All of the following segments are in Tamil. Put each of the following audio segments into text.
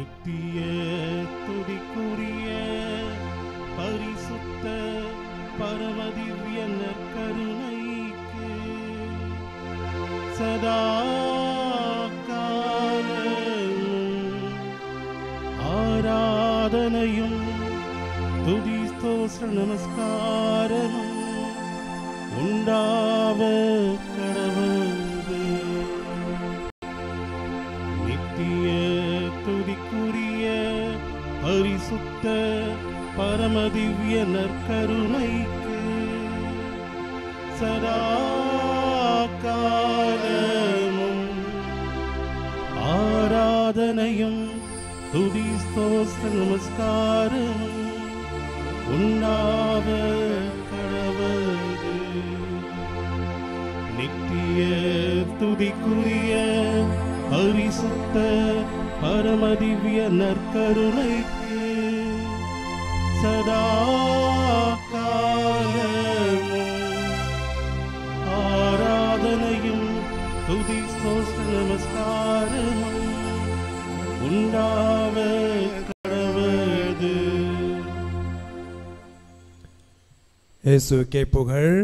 நித்திய துதிக்குரிய பரிசுத்த பரமதிவ்ய நற்கருணைக்கு சதா ஆராதனையும் துதி ஸ்தோத்திர நமஸ்காரமும் உண்டாவ கடவுளே. நித்திய துதிக்குரிய பரிசுத்த பரமதிவ்ய நற்கருணைக்கு சதா காலமும் ஆராதனையும் துதி ஸ்தோத்திர நமஸ்காரமும் உண்டாவ கடவுளே. நித்திய துதிக்குரிய பரிசுத்த பரமதிவ்ய நற்கருணைக்கு சதா காலமும் ஆராதனையும் துதி ஸ்தோத்திர நமஸ்காரமும் உண்டாவ கடவுளே. இயேசுவுக்கே புகழ்,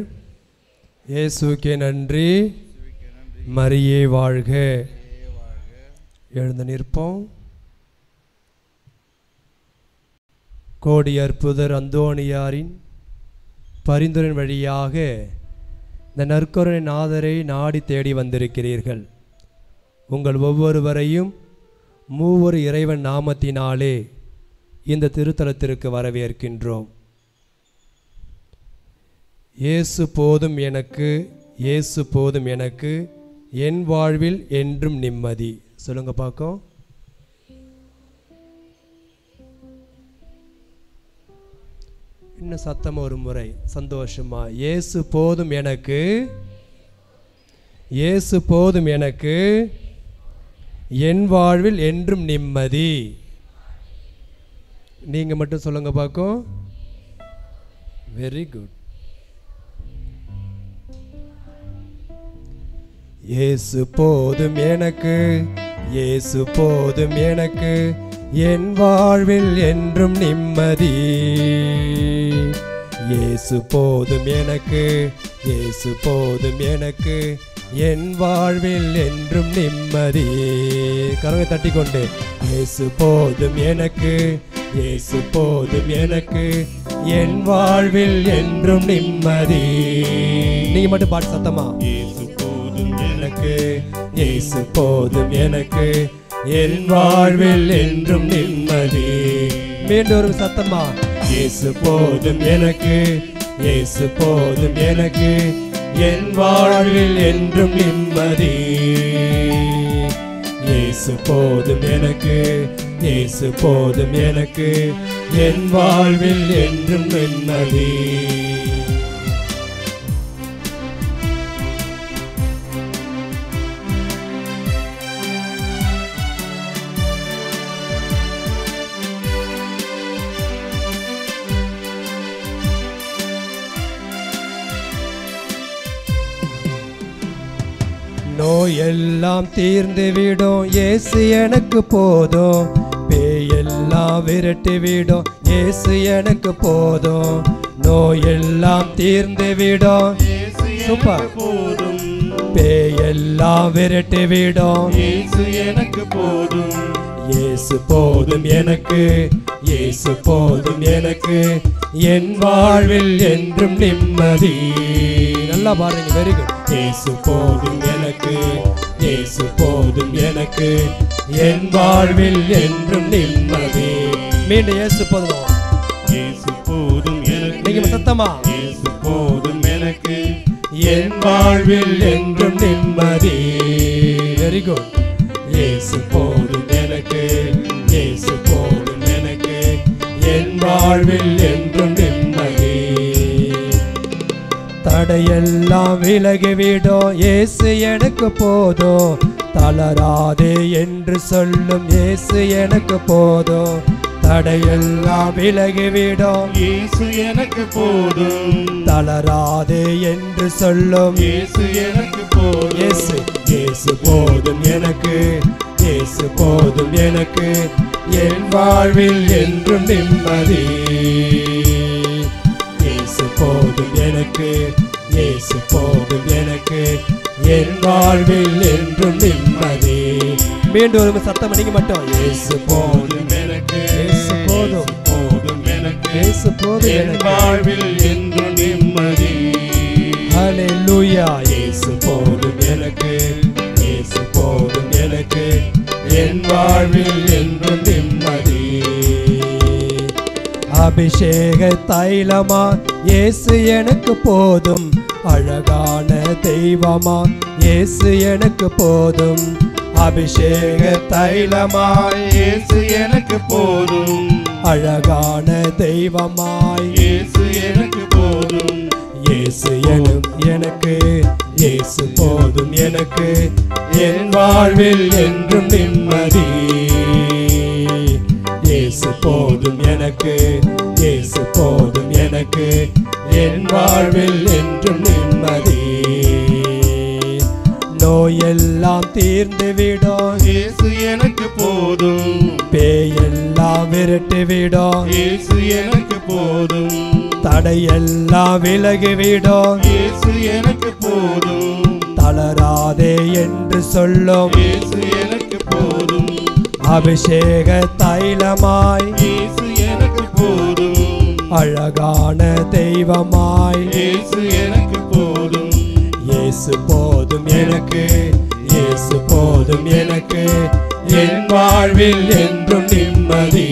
இயேசுவுக்கே நன்றி, மரியே வாழ்க. எழுந்து நிற்போம். கோடி அற்புதர் அந்தோணியாரின் பரிந்துரையின் வழியாக இந்த நற்கருணை நாதரை நாடி தேடி வந்திருக்கிறீர்கள். உங்கள் ஒவ்வொருவரையும் மூவொரு இறைவன் நாமத்தினாலே இந்த திருத்தலத்திற்கு வரவேற்கின்றோம். இயேசு போதும் எனக்கு, இயேசு போதும் எனக்கு, என் வாழ்வில் என்றும் நிம்மதி. சொல்லுங்க பார்க்கும். இன்னும் சத்தமா ஒரு முறை சந்தோஷமா. இயேசு போதும் எனக்கு, இயேசு போதும் எனக்கு, என் வாழ்வில் என்றும் நிம்மதி. நீங்க மட்டும் சொல்லுங்க பார்க்கும். Very good. இயேசு போதும் எனக்கு, இயேசு போதும் எனக்கு, என் வாழ்வில் என்றும் நிம்மதி. இயேசு போதும் எனக்கு, இயேசு போதும் எனக்கு, என் வாழ்வில் என்றும் நிம்மதி. கரங்களை தட்டிக்கொண்டு இயேசு போதும் எனக்கு, இயேசு போதும் எனக்கு, என் வாழ்வில் என்றும் நிம்மதி. நீங்க மட்டும் பாட்டு சத்தமா. இயேசு போதும் எனக்கு, இயேசு போதும் எனக்கு, என் வாழ்வில் என்றும் நிம்மதி. மீண்டும் ஒரு சத்தமா. இயேசு போதும் எனக்கு, இயேசு போதும் எனக்கு, என் வாழ்வில் என்றும் நிம்மதி. இயேசு போதும் எனக்கு, இயேசு போதும் எனக்கு, என் வாழ்வில் என்றும் நிம்மதி. நோயெல்லாம் தீர்ந்து விடும், இயேசு எனக்கு போதும். பேயெல்லாம் விரட்டி விடும், இயேசு எனக்கு போதும். நோயெல்லாம் தீர்ந்து விடும், சூப்பர் போதும். பேயெல்லாம் விரட்டி விடும், இயேசு எனக்கு போதும். இயேசு போதும் எனக்கு, இயேசு போதும் எனக்கு, என் வாழ்வில் என்றும் நிம்மதி. நல்லா பாருங்க. Very good. இயேசு போதும் எனக்கு, இயேசு போதும் எனக்கு, என் வாழ்வில் என்றும் நிம்மதி. மீண்டும் இயேசு போதும், இயேசு போதும் எனக்கு, நீங்க சத்தமா. இயேசு போதும் எனக்கு, என் வாழ்வில் என்றும் நிம்மதி. Very good. இயேசு போதும் எனக்கு, இயேசு போதும் எனக்கு, என் வாழ்வில் என்றும் நிம்மதி. தடையெல்லாம் விலகிவிடும், இயேசு எனக்கு போதும். தளராதே என்று சொல்லும், இயேசு எனக்கு போதும். தடையெல்லாம் விலகிவிடும், இயேசு எனக்கு போதும். தளராதே என்று சொல்லும், இயேசு எனக்கு போதும். இயேசு, இயேசு போதும் எனக்கு, இயேசு போதும் எனக்கு, என் வாழ்வில் என்றும் நிம்மதி. இயேசு போதும் எனக்கு, இயேசு போதும் எனக்கு, என் வாழ்வில் என்றும் நிம்மதி. மீண்டும் ஒரு சத்தம் அடிக்க மாட்டோம். இயேசு போதும் எனக்கு, இயேசு போதும் போதும் எனக்கு, இயேசு போதும் என் எனக்கு, வாழ்வில் என்றும் நிம்மதி. ஹல்லேலூயா. இயேசு போதும் எனக்கு, இயேசு போதும் எனக்கு, என் வாழ்வில் என்றும் நிம்மதி. அபிஷேக தைலமா இயேசு எனக்கு போதும், அழகான தெய்வமா இயேசு எனக்கு போதும். அபிஷேக தைலமாய் இயேசு எனக்கு போதும், அழகான தெய்வமாய் இயேசு எனக்கு போதும். இயேசு எனக்கு, இயேசு போதும் எனக்கு, என் வாழ்வில் என்றும் நிம்மதி. இயேசு போதும் எனக்கு, இயேசு போதும் எனக்கு, என் வாழ்வில் என்றும் நிம்மதி. நோயெல்லாம் தீர்ந்து விடும், இயேசு எனக்கு போதும், பேயெல்லாம் விரட்டி விடும், இயேசு எனக்கு போதும். தடையெல்லாம் விலகிவிடும், இயேசு எனக்கு போதும், தளராதே என்று சொல்லும் இயேசு எனக்கு போதும். அபிஷேக தைலமாய் இயேசு எனக்கு போதும், அழகான தெய்வமாய் இயேசு எனக்கு போதும். இயேசு போதும் எனக்கு, இயேசு போதும் எனக்கு, என் வாழ்வில் என்றும் நிம்மதி.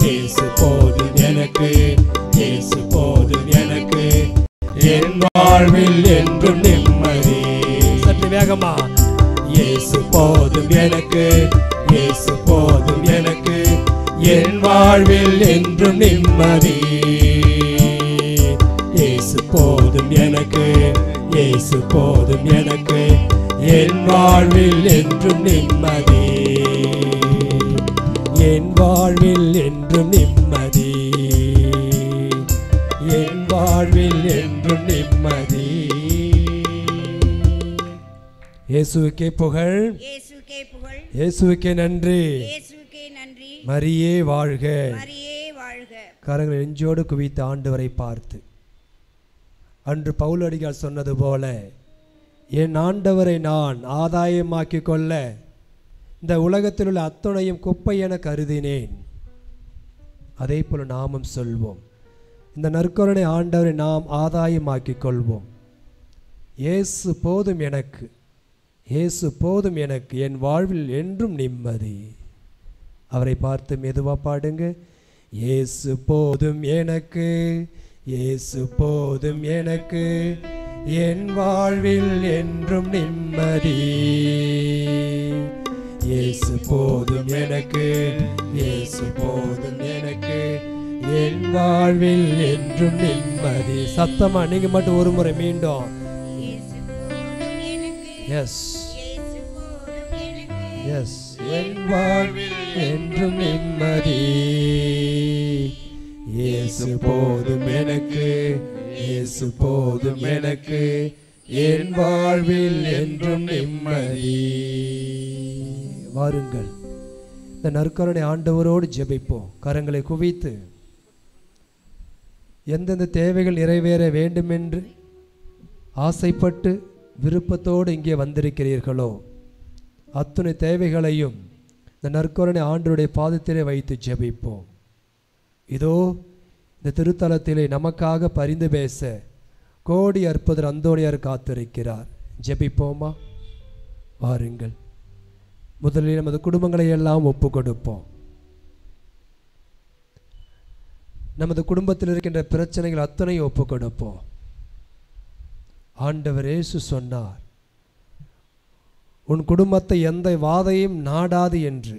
இயேசு போதும் எனக்கு, இயேசு போதும் எனக்கு, என் வாழ்வில் என்றும் நிம்மதி. சற்று வேகமா. இயேசு போதும் எனக்கு, இயேசு போதும் எனக்கு, என் வாழ்வில் என்றும் நிம்மதி. இயேசு போதும் எனக்கு, இயேசு போதும் எனக்கு, என் வாழ்வில் என்றும் நிம்மதி. என் வாழ்வில் என்றும் நிம்மதி, என் வாழ்வில் என்றும் நிம்மதி. இயேசுவுக்கே புகழ், இயேசுவுக்கே புகழ், இயேசுவுக்கே நன்றி. இயேசுவுக்கே நன்றி. மரியே வாழ்க. மரியே வாழ்க. கரங்களை நெஞ்சோடு குவித்த ஆண்டவரை பார்த்து, அன்று பவுலடிகள் சொன்னது போல, என் ஆண்டவரை நான் ஆதாயமாக்கிக் கொள்ள இந்த உலகத்தில் உள்ள அத்தனையும் குப்பை என கருதினேன். அதே போல நாமும் சொல்வோம், இந்த நற்கருணை ஆண்டவரை நாம் ஆதாயமாக்கிக் கொள்வோம். இயேசு போதும் எனக்கு, இயேசு போதும் எனக்கு, என் வாழ்வில் என்றும் நிம்மதி. அவரை பார்த்து மெதுவா பாடுங்க. இயேசு போதும் எனக்கு, இயேசு போதும் எனக்கு, என் வாழ்வில் என்றும் நிம்மதி. இயேசு போதும் எனக்கு, இயேசு போதும் எனக்கு, என் வாழ்வில் என்றும் நிம்மதி. சத்தமா நீங்க மட்டும் ஒரு முறை மீண்டும். இயேசு போதும் எனக்கு, எஸ் இயேசு போதும் எனக்கு, எஸ், என் வாழ்வில் என்றும் நிம்மதி. இயேசு போதும் எனக்கு, இயேசு போதும் எனக்கு, என் வாழ்வில் என்றும் நிம்மதி. வாருங்கள், இந்த நற்கருணை ஆண்டவரோடு ஜெபிப்போம். கரங்களை குவித்து, எந்தெந்த தேவைகள் நிறைவேற வேண்டுமென்று ஆசைப்பட்டு விருப்பத்தோடு இங்கே வந்திருக்கிறீர்களோ அத்துணை தேவைகளையும் இந்த நற்கருணை ஆண்டவருடைய பாதத்திலே வைத்து ஜெபிப்போம். இதோ இந்த திருத்தலத்திலே நமக்காக பரிந்து பேச கோடி அற்புதர் அந்தோணியார் காத்திருக்கிறார். ஜெபிப்போமா? வாருங்கள், முதலில் நமது குடும்பங்களை எல்லாம் ஒப்பு கொடுப்போம். நமது குடும்பத்தில் இருக்கின்ற பிரச்சனைகள் அத்தனையும் ஒப்பு கொடுப்போம். ஆண்டவர் இயேசு சொன்னார், உன் குடும்பத்தை எந்த வாதையும் நாடாது என்று.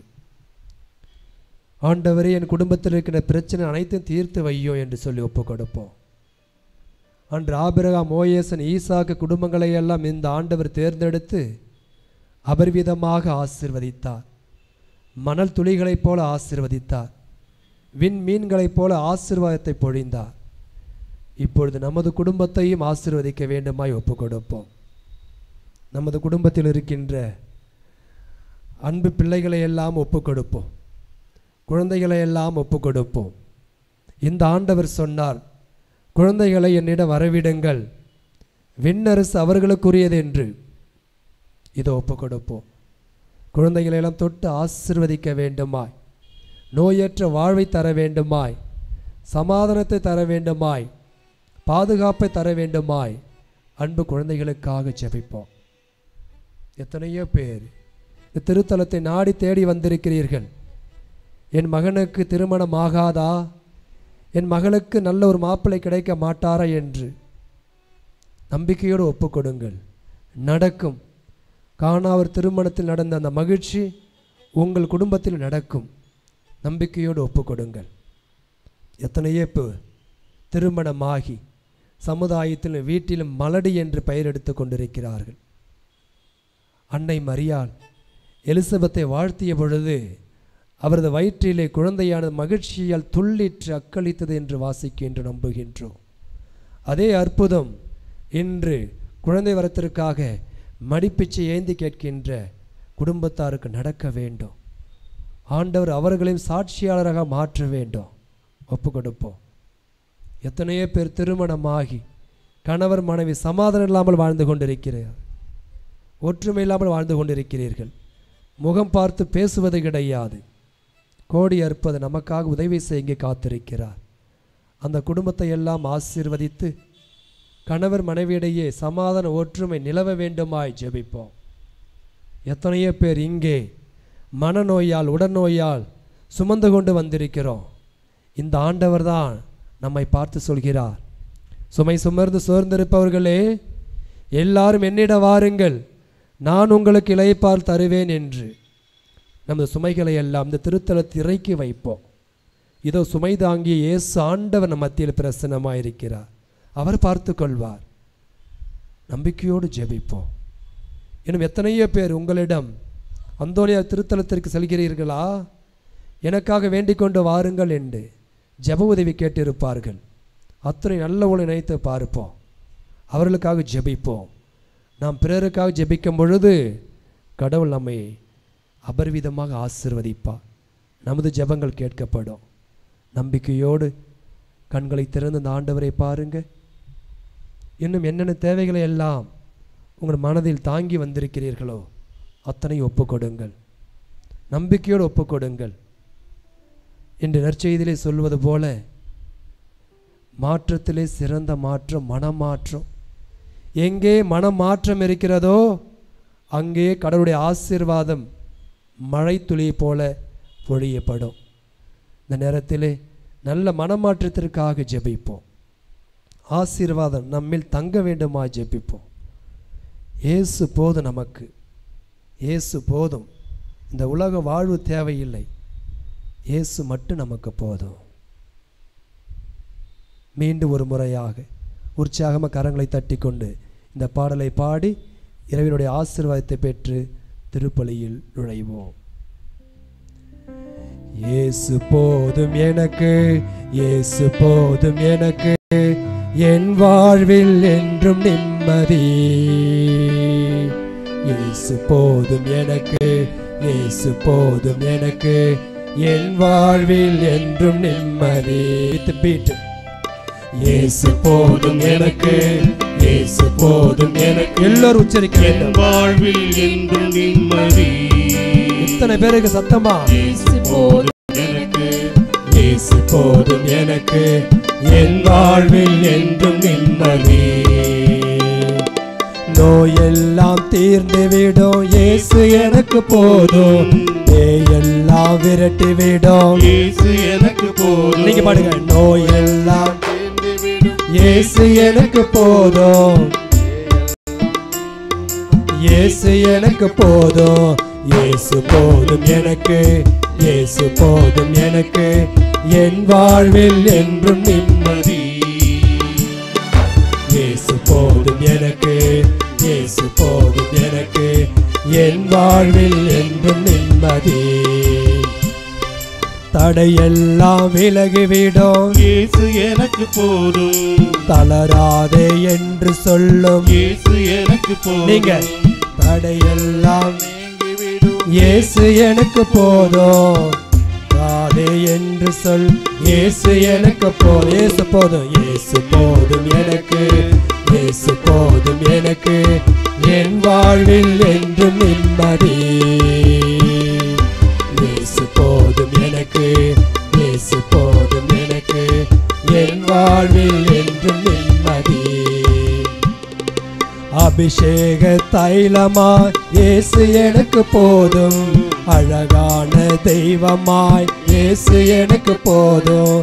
ஆண்டவரே, என் குடும்பத்தில் இருக்கின்ற பிரச்சனை அனைத்தும் தீர்த்து வையோ என்று சொல்லி ஒப்பு கொடுப்போம். அன்று ஆபிரகாம், மோசேசன், ஈசாக்கு குடும்பங்களை எல்லாம் இந்த ஆண்டவர் தேர்ந்தெடுத்து அபரிவிதமாக ஆசீர்வதித்தார். மணல் துளிகளைப் போல ஆசீர்வதித்தார். விண்மீன்களைப் போல ஆசீர்வாதத்தை பொழிந்தார். இப்பொழுது நமது குடும்பத்தையும் ஆசீர்வதிக்க வேண்டுமாய் ஒப்பு கொடுப்போம். நமது குடும்பத்தில் இருக்கின்ற அன்பு பிள்ளைகளை எல்லாம் ஒப்புக் கொடுப்போம், குழந்தைகளை எல்லாம் ஒப்புக் கொடுப்போம். இந்த ஆண்டவர் சொன்னார், குழந்தைகளை என்னிடம் வரவிடுங்கள், விண்ணரசு அவர்களுக்குரியது என்று. இதை ஒப்புக் கொடுப்போம். குழந்தைகளெல்லாம் தொட்டு ஆசீர்வதிக்க வேண்டுமாய், நோயற்ற வாழ்வை தர வேண்டுமாய், சமாதானத்தை தர வேண்டுமாய், பாதுகாப்பை தர வேண்டுமாய் அன்பு குழந்தைகளுக்காக ஜெபிப்போம். எத்தனையோ பேர் இந்த திருத்தலத்தை நாடி தேடி வந்திருக்கிறீர்கள். என் மகனுக்கு திருமணம் ஆகாதா, என் மகளுக்கு நல்ல ஒரு மாப்பிள்ளை கிடைக்க மாட்டாரா என்று நம்பிக்கையோடு ஒப்புக்கொடுங்கள். நடக்கும். காணாவர் திருமணத்தில் நடந்த அந்த மகிழ்ச்சி உங்கள் குடும்பத்தில் நடக்கும். நம்பிக்கையோடு ஒப்புக்கொடுங்கள். எத்தனையோ பேர் திருமணமாகி சமுதாயத்திலும் வீட்டிலும் மலடி என்று பெயர் எடுத்து கொண்டிருக்கிறார்கள். அன்னை மரியாள் எலிசபெத்தை வாழ்த்திய பொழுது அவரது வயிற்றிலே குழந்தையானது மகிழ்ச்சியால் துள்ளிற்று அக்களித்தது என்று வாசிக்கின்ற நம்புகின்றோம். அதே அற்புதம் இன்று குழந்தை வரத்திற்காக மடிப்பிச்சை ஏந்தி கேட்கின்ற குடும்பத்தாருக்கு நடக்க வேண்டும். ஆண்டவர் அவர்களையும் சாட்சியாளராக மாற்ற வேண்டும். ஒப்பு கொடுப்போம். எத்தனையோ பேர் திருமணமாகி கணவர் மனைவி சமாதானம் இல்லாமல் வாழ்ந்து கொண்டிருக்கிறார், ஒற்றுமை இல்லாமல் வாழ்ந்து கொண்டிருக்கிறீர்கள். முகம் பார்த்து பேசுவது கிடையாது. கோடி அற்பது நமக்காக உதவி செய்ய இங்கே காத்திருக்கிறார். அந்த குடும்பத்தை எல்லாம் ஆசீர்வதித்து கணவர் மனைவியிடையே சமாதான ஒற்றுமை நிலவ வேண்டுமாய் ஜெபிப்போம். எத்தனையோ பேர் இங்கே மனநோயால் உடல்நோயால் சுமந்து கொண்டு வந்திருக்கிறோம். இந்த ஆண்டவர் தான் நம்மை பார்த்து சொல்கிறார், சுமை சுமர்ந்து சோர்ந்திருப்பவர்களே எல்லாரும் என்னிடம் வாருங்கள், நான் உங்களுக்கு இளைப்பால் தருவேன் என்று. நமது சுமைகளை எல்லாம் இந்த திருத்தலத்தை இறக்கி வைப்போம். இதோ சுமை தாங்கிய இயேசு ஆண்டவர் நம் மத்தியில் பிரசன்னமாயிருக்கிறார். அவர் பார்த்து கொள்வார். நம்பிக்கையோடு ஜெபிப்போம். இன்னும் எத்தனையோ பேர் உங்களிடம் அந்தோனியார் திருத்தலத்திற்கு செல்கிறீர்களா, எனக்காக வேண்டிக் கொண்டு வாருங்கள் என்று ஜெப உதவி கேட்டிருப்பார்கள். அத்தனை நல்ல ஒளி நினைத்து பார்ப்போம். அவர்களுக்காக ஜெபிப்போம். நாம் பிறருக்காக ஜெபிக்கும் பொழுது கடவுள் நம்மை அபரிவிதமாக ஆசீர்வதிப்பார். நமது ஜெபங்கள் கேட்கப்படும். நம்பிக்கையோடு கண்களை திறந்து இந்த ஆண்டவரை பாருங்கள். இன்னும் என்னென்ன தேவைகளை எல்லாம் உங்கள் மனதில் தாங்கி வந்திருக்கிறீர்களோ அத்தனை ஒப்புக்கொடுங்கள். நம்பிக்கையோடு ஒப்புக்கொடுங்கள். இன்று நற்செய்தியிலே சொல்வது போல மாற்றத்திலே சிறந்த மாற்றம் மனமாற்றம். எங்கே மனமாற்றம் இருக்கிறதோ அங்கே கடவுளுடைய ஆசீர்வாதம் மழை துளி போல பொழியப்படும். இந்த நேரத்திலே நல்ல மனமாற்றத்திற்காக ஜெபிப்போம். ஆசீர்வாதம் நம்மில் தங்க வேண்டுமா ஜெபிப்போம். இயேசு போதும், நமக்கு இயேசு போதும். இந்த உலக வாழ்வு தேவையில்லை, இயேசு மட்டும் நமக்கு போதும். மீண்டும் ஒரு முறையாக உற்சாகமாக கரங்களை தட்டி கொண்டு இந்த பாடலை பாடி இறைவனுடைய ஆசீர்வாதத்தை பெற்று திருப்பலியில் நுழைவோம். இயேசு போதும் எனக்கு, இயேசு போதும் எனக்கு, என் வாழ்வில் என்றும் நிம்மதி. இயேசு போதும் எனக்கு, இயேசு போதும் எனக்கு, என் வாழ்வில் என்றும் நிம்மதி. இயேசு போதும் எனக்கு, இயேசு போதும் எனக்கு, எல்லாரும் உச்சரிக்க வேண்டும். வாழ்வில் என்றும் நிம்மதி. இத்தனை பேருக்கு சத்தமா? இயேசு போதும் எனக்கு, இயேசு போதும் எனக்கு, என் வாழ்வில் என்றும் நிம்மதி. நோயெல்லாம் தீர்ந்து விடும், இயேசு எனக்கு போதும். பேயெல்லாம் விரட்டி விடும், இயேசு எனக்கு போதும். நீங்க பாடுங்க. நோயெல்லாம் தீர்ந்து விடும், இயேசு எனக்கு போதும். இயேசு எனக்கு போதும். இயேசு போதும் எனக்கு, இயேசு போதும் எனக்கு, என் வாழ்வில் என்றும் நிம்மதி. இயேசு போதும் எனக்கு, இயேசு போதும் எனக்கு, என் வாழ்வில் என்றும் நிம்மதி. தடையெல்லாம் விலகிவிடும், இயேசு எனக்கு போதும். தளராதே என்று சொல்லும் இயேசு எனக்கு போதும். நீங்க தடையெல்லாம் நீங்கிவிடும், இயேசு எனக்கு போதும் தாதே என்று சொல். இயேசு எனக்கு போதும், இயேசு போதும், இயேசு போதும் எனக்கு, இயேசு போதும் எனக்கு, என் வாழ்வில் என்றும் நிம்மதி. இயேசு போதும் எனக்கு, இயேசு போதும் எனக்கு, என் வாழ்வில் என்றும் நிம்மதி. அபிஷேக தைலமாய் இயேசு எனக்கு போதும், அழகான தெய்வமாய் இயேசு எனக்கு போதும்.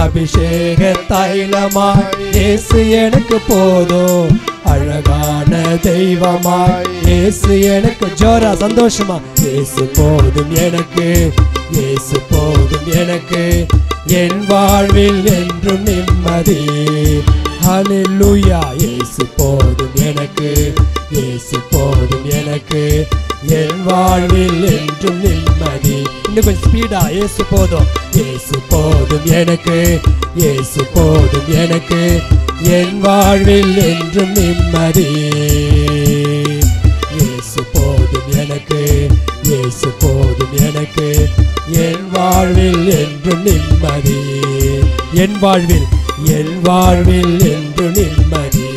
அபிஷேக தைலமாய் இயேசு எனக்கு போதும், அழகான தெய்வமாய் இயேசு எனக்கு. ஜோரா சந்தோஷமா. இயேசு போதும் எனக்கு, இயேசு போதும் எனக்கு, என் வாழ்வில் என்றும் நிம்மதி. ஹல்லேலூயா. இயேசு போதும் எனக்கு, இயேசு போதும் எனக்கு, என் வாழ்வில் என்றும் நிம்மதி. இன்னும் கொஞ்சம் ஸ்பீடா. இயேசு போதும், இயேசு போதும் எனக்கு, இயேசு போதும் எனக்கு, என் வாழ்வில் என்றும் நிம்மதி. இயேசு போதும் எனக்கு, இயேசு போதும் எனக்கு, என் வாழ்வில் என்றும் நிம்மதி. என் வாழ்வில், என் வாழ்வில் என்றும் நிம்மதி,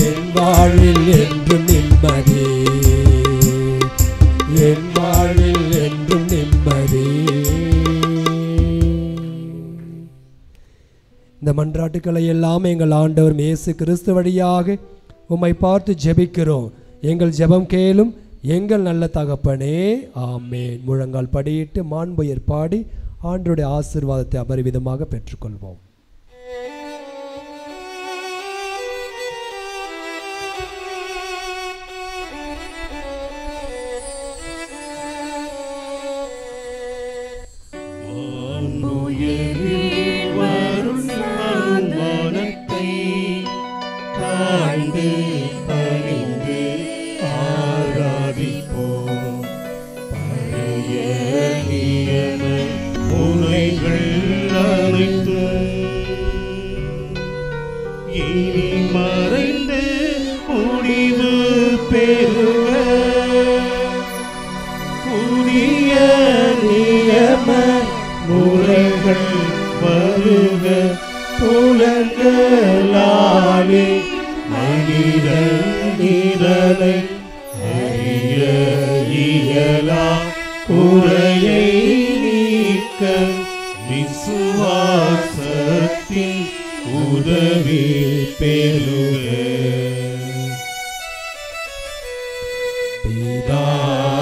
என் வாழ்வில் என்றும் நிம்மதி, என் வாழ்வில் என்றும் நிம்மதி. இந்த மன்றாட்டுக்களை எல்லாம் எங்கள் ஆண்டவர் இயேசு கிறிஸ்து வழியாக உம்மை பார்த்து ஜெபிக்கிறோம். எங்கள் ஜெபம் கேளும் எங்கள் நல்ல தகப்பனே, ஆமென். முழங்கால் படியிட்டு மாண்புயர் பாடி ஆண்டவருடைய ஆசீர்வாதத்தை அபரிவிதமாக பெற்றுக்கொள்வோம்.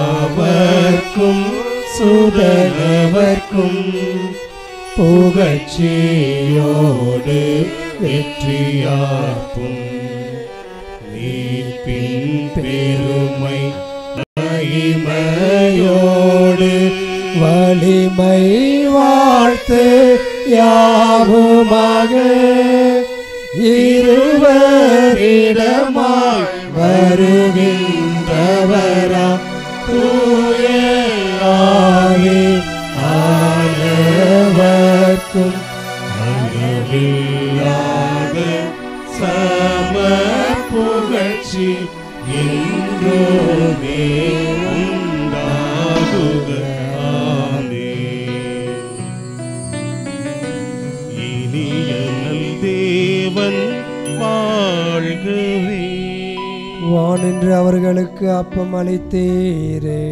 பிதாவர்க்கும் சுதனவர்க்கும் புகழ்ச்சியோடு வெற்றியாக்கும் மீட்பின் பெருமை மகிமையோடு வலிமை வாழ்த்து யாவுமாக இருவரிடமாய் வருகின்றவரா தூய ஆவி ஆனவர்க்கும் அளவில்லாத சம புகழ்ச்சி என்றுமே உண்டாகுக. ஆமென். இனிய நல் தேவன் வாழ்கவே. வானின்று அவர்களுக்கு அப்பம் அளித்தீரே.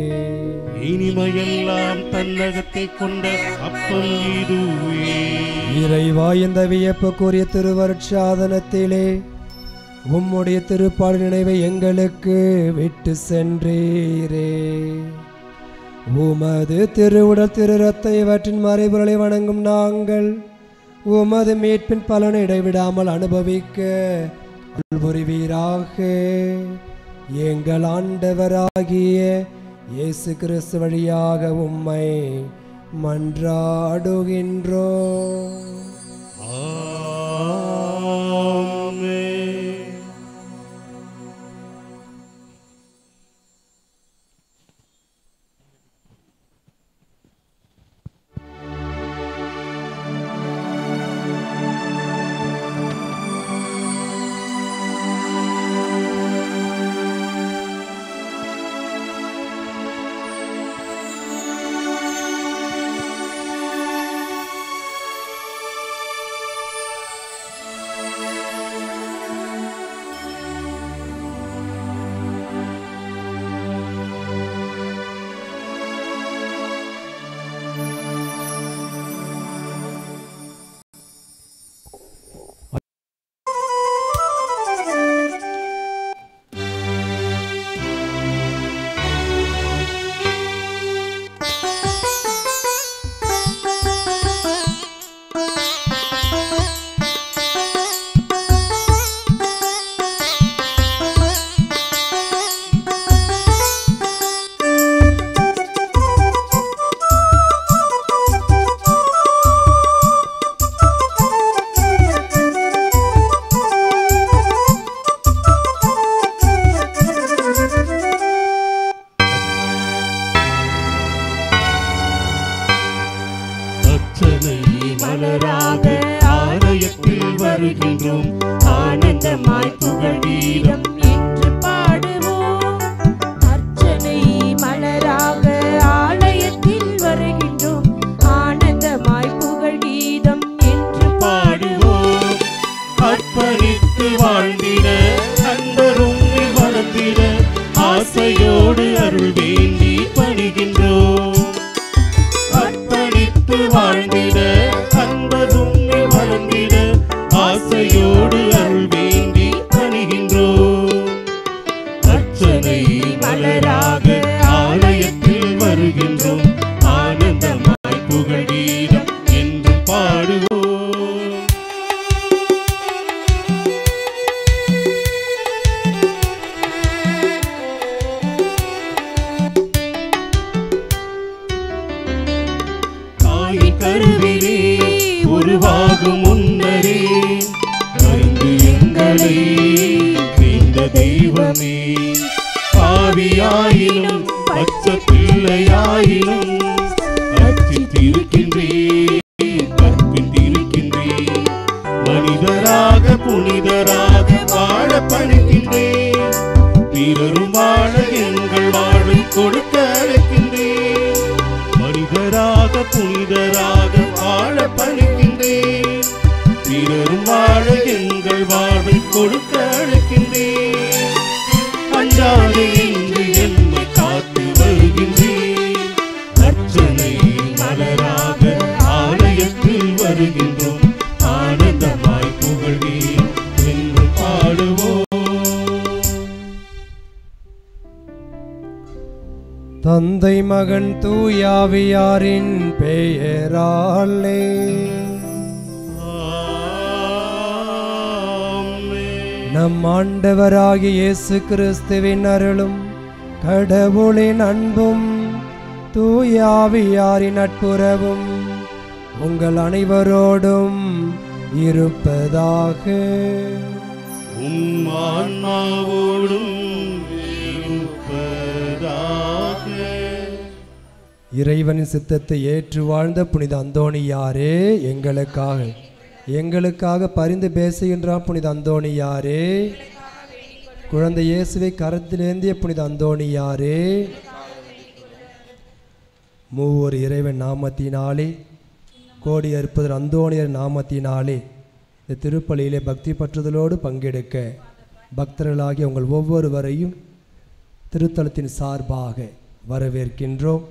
இனிமையெல்லாம் தன்னகத்தை கொண்ட அப்பம் இதுவே. இறைவா, இந்த வியப்புக்குரிய திருவருட்சாதனத்திலே உம்முடைய திருப்பாடு நினைவை எங்களுக்கு விட்டு சென்றீரே. உமது திருவுடல் திரு ரத்த இவற்றின் மறைபொருளை வணங்கும் நாங்கள் உமது மீட்பின் பலனை இடைவிடாமல் அனுபவிக்க புரிவீராக. எங்கள் ஆண்டவராகிய இயேசு கிறிஸ்து வழியாக உம்மை மன்றாடுகின்றோம். ஆமென். ஆசையோடு அருள் வேண்டி பணிகின்றோம். அர்ப்பணித்து வாழ்ந்திட அன்பதும் வளர்ந்திட ஆசையோடு அருள் வேண்டி பணிகின்றோம். அர்ச்சனை மலராக ஆலயத்தில் வருகின்றோம். ஆனந்தமாய் புகழ் கீதம் என்று பாடுவோம். தாயின் கருவிலே உருவாகும் முன்னரே அறிந்து எங்களை செய்த தெய்வமே, பாவியாயினும் பச்சை பிள்ளையாயினும் அர்ச்சித்திருக்கின்றே கற்பித்திருக்கின்றே. மனிதராக புனிதராக வாழ பணிக்கின்றே. பிறரும் வாழ எங்கள் வாழ்வை கொடுக்க அழைக்கின்றே. மனிதராக புனிதராக வாழ பணிக்கின்றே. பிறரும் வாழ எங்கள் வாழ்வை கொடுக்க அழைக்கின்றே. அஞ்சாதே என்று என்னை காத்து வருகின்றேன். அர்ச்சனை மலராக ஆலயத்தில் வருகின்றோம். ஆனந்தமாய் புகழ்கிறேன் என்று பாடுவோம். தந்தை மகன் தூயாவியாரின் பெயராலே நம் ஆண்டவராகிய இயேசு கிறிஸ்துவின் அருளும் கடவுளின் அன்பும் தூயாவியாரின் நட்புறவும் உங்கள் அனைவரோடும் இருப்பதாக. உம் ஆன்மாவோடும் இருப்பதாக. இறைவனின் சித்தத்தை ஏற்று வாழ்ந்த புனித அந்தோணியாரே எங்களுக்காக பரிந்து பேசுகின்றான். புனித அந்தோணியாரே, குழந்தை இயேசுவை கரத்திலேந்திய புனித அந்தோணியாரே, மூவர் இறைவன் நாமத்தினாலே கோடி அற்புதர் அந்தோணியர் நாமத்தினாலே இந்த திருப்பலியிலே பக்தி பற்றுதலோடு பங்கெடுக்க பக்தர்களாகிய உங்கள் ஒவ்வொருவரையும் திருத்தலத்தின் சார்பாக வரவேற்கின்றோம்.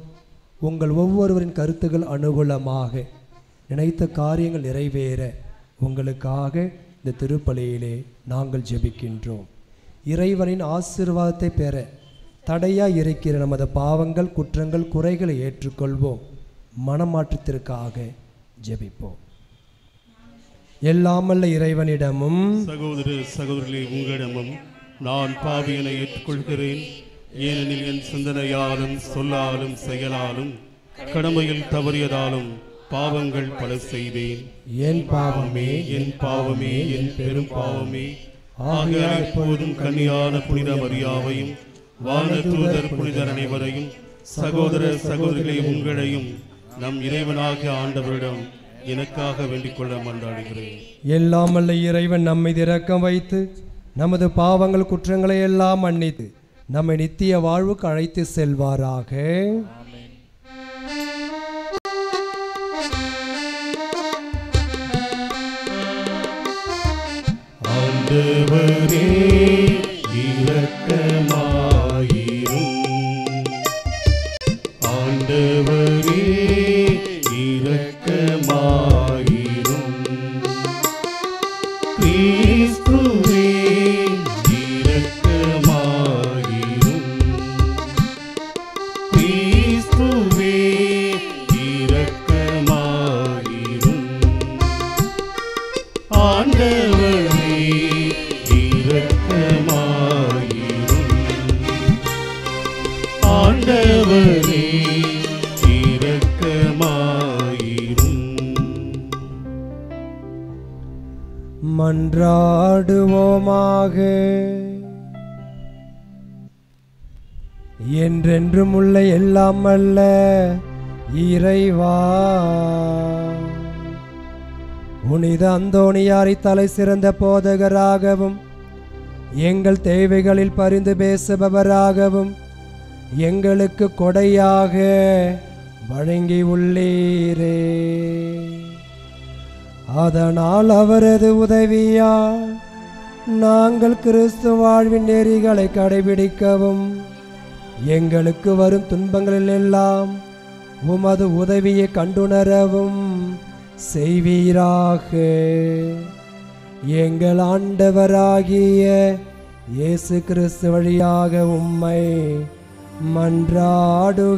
உங்கள் ஒவ்வொருவரின் கருத்துக்கள் அனுகூலமாக நினைத்த காரியங்கள் நிறைவேற உங்களுக்காக இந்த திருப்பலியிலே நாங்கள் ஜெபிக்கின்றோம். இறைவனின் ஆசீர்வாதத்தை பெற தடையாக இருக்கிற நமது பாவங்கள், குற்றங்கள், குறைகளை ஏற்றுக்கொள்வோம். மனமாற்றத்திற்காக ஜெபிப்போம். எல்லாமல்ல இறைவனிடமும் சகோதர சகோதரிகளே, உங்களிடமும் நான் பாவியனை ஏற்றுக்கொள்கிறேன். ஏனெனில் என் சிந்தனையாலும் சொல்லாலும் செயலாலும் கடமையில் தவறியதாலும் பாவங்கள் பல செய்தேன். என் பாவமே என் பாவமே என் பெரும் பாவமே. ஆகையால் எப்போதும் கன்னியான புனித மரியாவையும் வானதூதர் புனிதர் அனைவரையும் சகோதர சகோதரிகளே உங்களையும் நம் இறைவனாகிய ஆண்டவரிடம் எனக்காக வேண்டிக் கொள்ள மன்றாடுகிறேன். எல்லாமல்ல இறைவன் நம்மை இரக்கம் வைத்து நமது பாவங்கள், குற்றங்களை எல்லாம் மன்னித்து நம்மை நித்திய வாழ்வுக்கு அழைத்து செல்வாராக. ஆண்டவரே இரக்கமாயிரும். ஆண்டவரே இரக்கமாயிரும். கிறிஸ்துவே இரக்கமாயிரும். கிறிஸ்துவே இரக்கமாயிரும். ஆண்டவரே இரக்கமாயிரும். ஆண்டவரே இரக்கமாயிரும். மன்றாடுவோமாக. என்றென்றும் உள்ள எல்லாம் அல்ல இறைவா, புனித அந்தோணியாரை தலை சிறந்த போதகராகவும் எங்கள் தேவைகளில் பரிந்து பேசுபவராகவும் எங்களுக்கு கொடையாக வழங்கி உள்ளீரே. அதனால் அவரது உதவியால் நாங்கள் கிறிஸ்து வாழ்வின் நெறிகளை கடைபிடிக்கவும் எங்களுக்கு வரும் துன்பங்களில் எல்லாம் உமது உதவியை கண்டுணரவும் செய்வீராக. எங்கள் ஆண்டவராகிய இயேசு கிறிஸ்து வழியாக உம்மை மன்றாடுகின்றோம்.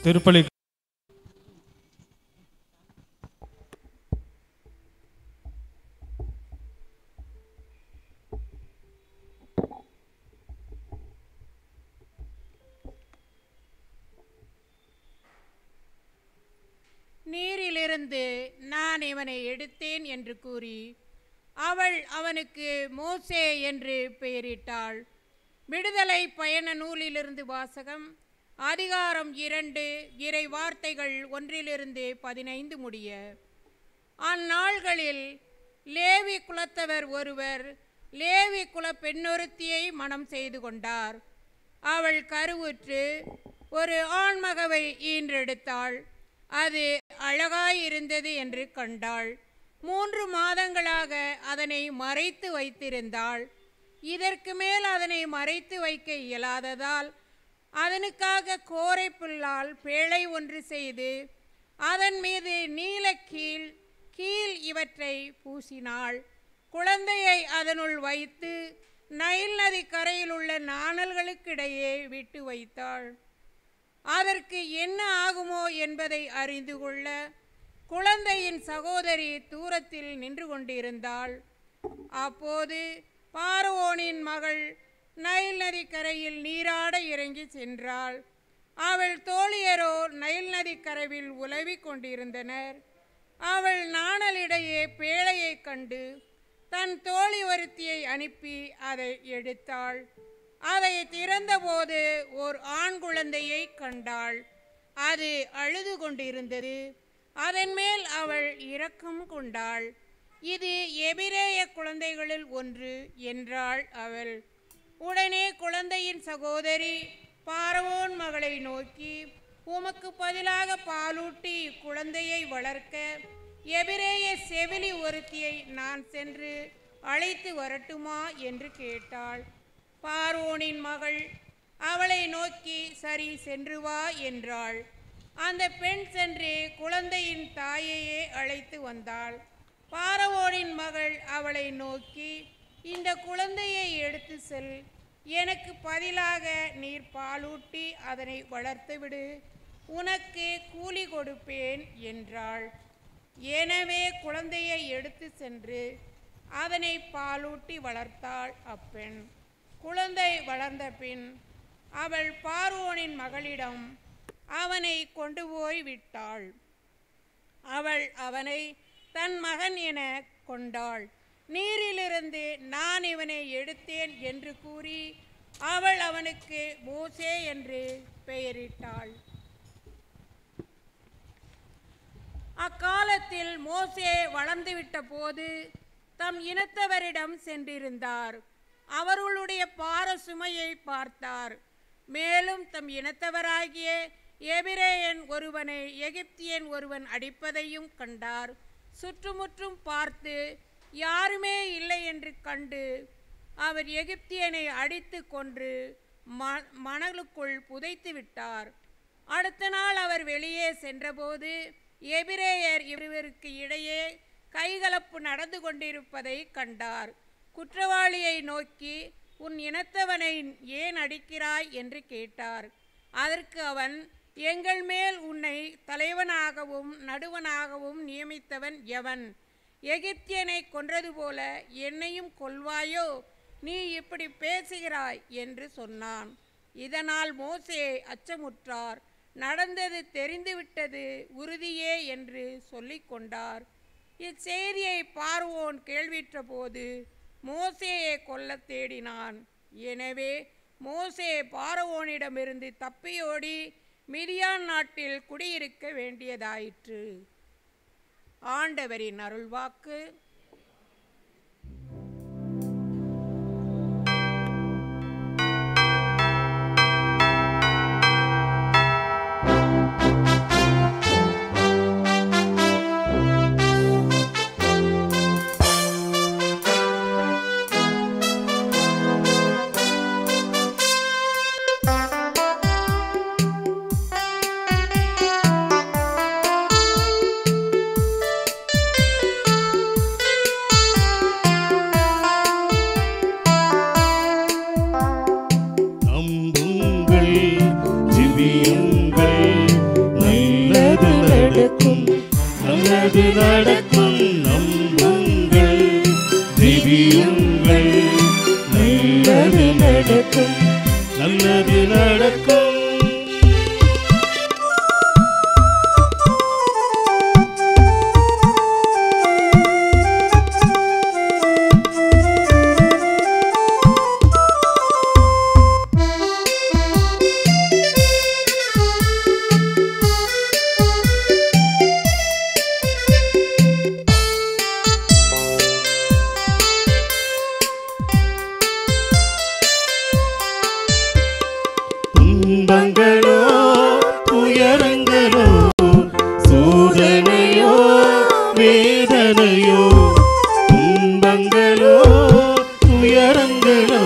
திருப்பலி நீரிலிருந்து நான் இவனை எடுத்தேன் என்று கூறி அவள் அவனுக்கு மோசே என்று பெயரிட்டாள். விடுதலை பயண நூலிலிருந்து வாசகம். அதிகாரம் 2, இறை வார்த்தைகள் 1-15 முடிய. அந்நாள்களில் லேவி குலத்தவர் ஒருவர் லேவி குல பெண்ணொருத்தியை மணம் செய்து கொண்டார். அவள் கருவுற்று ஒரு ஆண்மகவை ஈன்றெடுத்தாள். அது அழகாயிருந்தது என்று கண்டாள். 3 மாதங்களாக அதனை மறைத்து வைத்திருந்தாள். இதற்கு மேல் அதனை மறைத்து வைக்க இயலாததால் அதனுக்காக கோரை புல்லால் பேழை ஒன்று செய்து அதன் மீது நீலக்கீல் கீழ் இவற்றை பூசினாள். குழந்தையை அதனுள் வைத்து நைல் நதி கரையில் உள்ள நாணல்களுக்கிடையே விட்டு வைத்தாள். அதற்கு என்ன ஆகுமோ என்பதை அறிந்து கொள்ள குழந்தையின் சகோதரி தூரத்தில் நின்று கொண்டிருந்தாள். அப்போது பார்வோனின் மகள் நைல் நதி கரையில் நீராட இறங்கி சென்றாள். அவள் தோழியரோ நைல் நதி கரையில் உலவிக் கொண்டிருந்தனர். அவள் நாணலிடையே பேழையை கண்டு தன் தோழி ஒருத்தியை அனுப்பி அதை எடுத்தாள். அதை திறந்தபோது ஓர் ஆண் குழந்தையை கண்டாள். அது அழுது கொண்டிருந்தது. அதன் மேல் அவள் இரக்கம் கொண்டாள். இது எபிரேய குழந்தைகளில் ஒன்று என்றாள் அவள். உடனே குழந்தையின் சகோதரி பார்வோன் மகளை நோக்கி, உமக்கு பதிலாக பாலூட்டி குழந்தையை வளர்க்க எபிரேய செவிலி ஒருத்தியை நான் சென்று அழைத்து வரட்டுமா என்று கேட்டாள். பார்வோனின் மகள் அவளை நோக்கி, சரி, சென்று வா என்றாள். அந்த பெண் சென்று குழந்தையின் தாயையே அழைத்து வந்தாள். பார்வோனின் மகள் அவளை நோக்கி, இந்த குழந்தையை எடுத்து செல், எனக்கு பதிலாக நீர் பாலூட்டி அதனை வளர்த்துவிடு, உனக்கு கூலி கொடுப்பேன் என்றாள். எனவே குழந்தையை எடுத்து சென்று அதனை பாலூட்டி வளர்த்தாள் அப்பெண். குழந்தை வளர்ந்த பின் அவள் பார்வோனின் மகளிடம் அவனை கொண்டு போய் விட்டாள். அவள் அவனை தன் மகன் என கொண்டாள். நீரிலிருந்து நான் இவனை எடுத்தேன் என்று கூறி அவள் அவனுக்கு மோசே என்று பெயரிட்டாள். அக்காலத்தில் மோசே வளர்ந்துவிட்ட போது தம் இனத்தவரிடம் சென்றிருந்தார். அவர்களுடைய பார சுமையை பார்த்தார். மேலும் தம் இனத்தவராகிய எபிரேயன் ஒருவனை எகிப்தியன் ஒருவன் அடிப்பதையும் கண்டார். சுற்றுமுற்றும் பார்த்து யாருமே இல்லை என்று கண்டு அவர் எகிப்தியனை அடித்து கொன்று மணலுக்குள் புதைத்து விட்டார். அடுத்த நாள் அவர் வெளியே சென்றபோது எபிரேயர் இருவருக்கு இடையே கைகலப்பு நடந்து கொண்டிருப்பதை கண்டார். குற்றவாளியை நோக்கி, உன் இனத்தவனை ஏன் அடிக்கிறாய் என்று கேட்டார். அதற்கு அவன், எங்கள் மேல் உன்னை தலைவனாகவும் நடுவனாகவும் நியமித்தவன் எவன்? எகிப்தியனை கொன்றது போல என்னையும் கொல்வாயோ? நீ இப்படி பேசுகிறாய் என்று சொன்னான். இதனால் மோசே அச்சமுற்றார். நடந்தது தெரிந்துவிட்டது உறுதியே என்று சொல்லிக் கொண்டார். இச்செய்தியை பார்வோன் கேள்விற்ற போது மோசேயை கொல்ல தேடினான். எனவே மோசே பார்வோனிடமிருந்து தப்பியோடி மிதியான் நாட்டில் குடியிருக்க வேண்டியதாயிற்று. ஆண்டவரின் அருள்வாக்கு. நடக்கும், நல்லது நடக்கும். துன்பங்களோ துயரங்களோ சோதனையோ வேதனையோ, துன்பங்களோ துயரங்களோ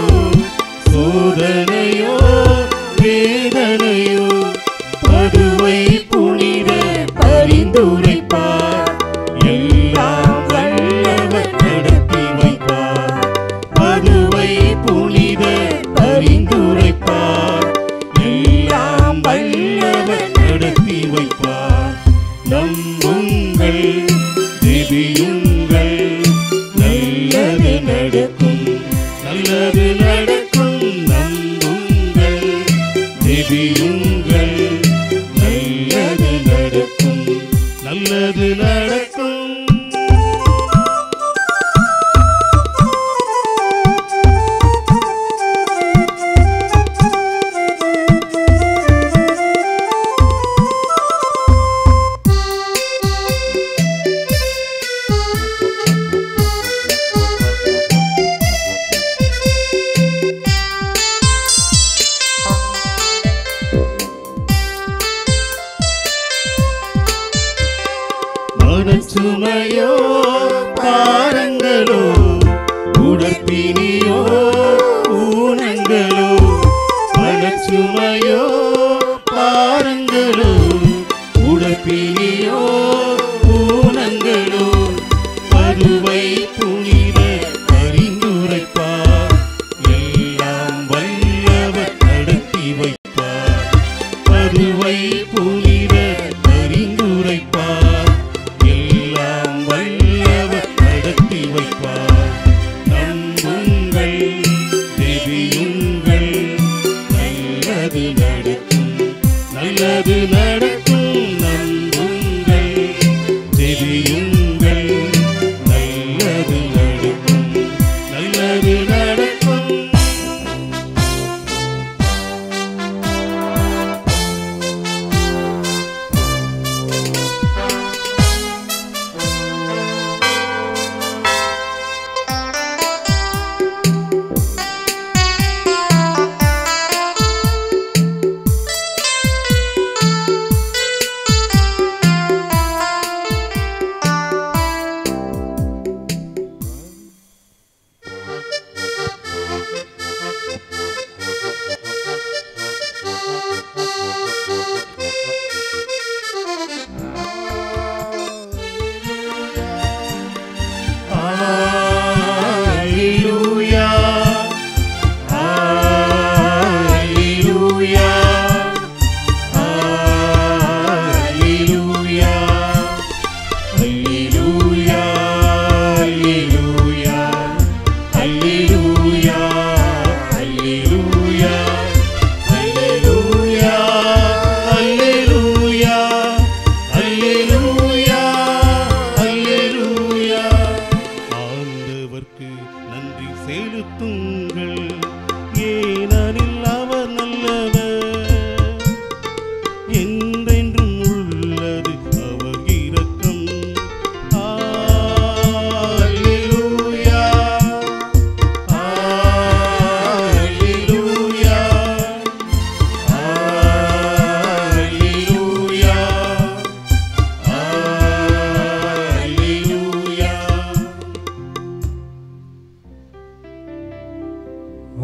சோதனையோ வேதனையோ, பதுவை புனித பரிந்துரைப்பார், எல்லாம் வல்லவர் நடத்தி வைப்பார். பதுவை புனித பரிந்துரைப்பார், எல்லாம் வல்லவர் நடத்தி வைப்பார். நம்புங்கள், ஜெபியுங்கள், நல்லது நடக்கும், நல்லது நடக்கும். நம்புங்கள், ஜெபியுங்கள், நல்லது நடக்கும், நல்லது நடக்கும். மனச்சுமையோ பாரங்களோ உடற்பிணியோ ஊனங்களோ, மனச்சுமையோ பாரங்களோ உடற்பிணியோ ஊனங்களோ, பதுவை புனித பரிந்துரைப்பார், எல்லாம் வல்லவர் நடத்தி வைப்பார். பதுவை புனித பரிந்துரைப்பார், எல்லாம் வல்லவர் நடத்தி வைப்பார். நம்புங்கள், ஜெபியுங்கள், நல்லது நடக்கும், நல்லது நடக்கும். நம்புங்கள், ஜெபியுங்கள், நல்லது நடக்கும், நல்லது நடக்கும்.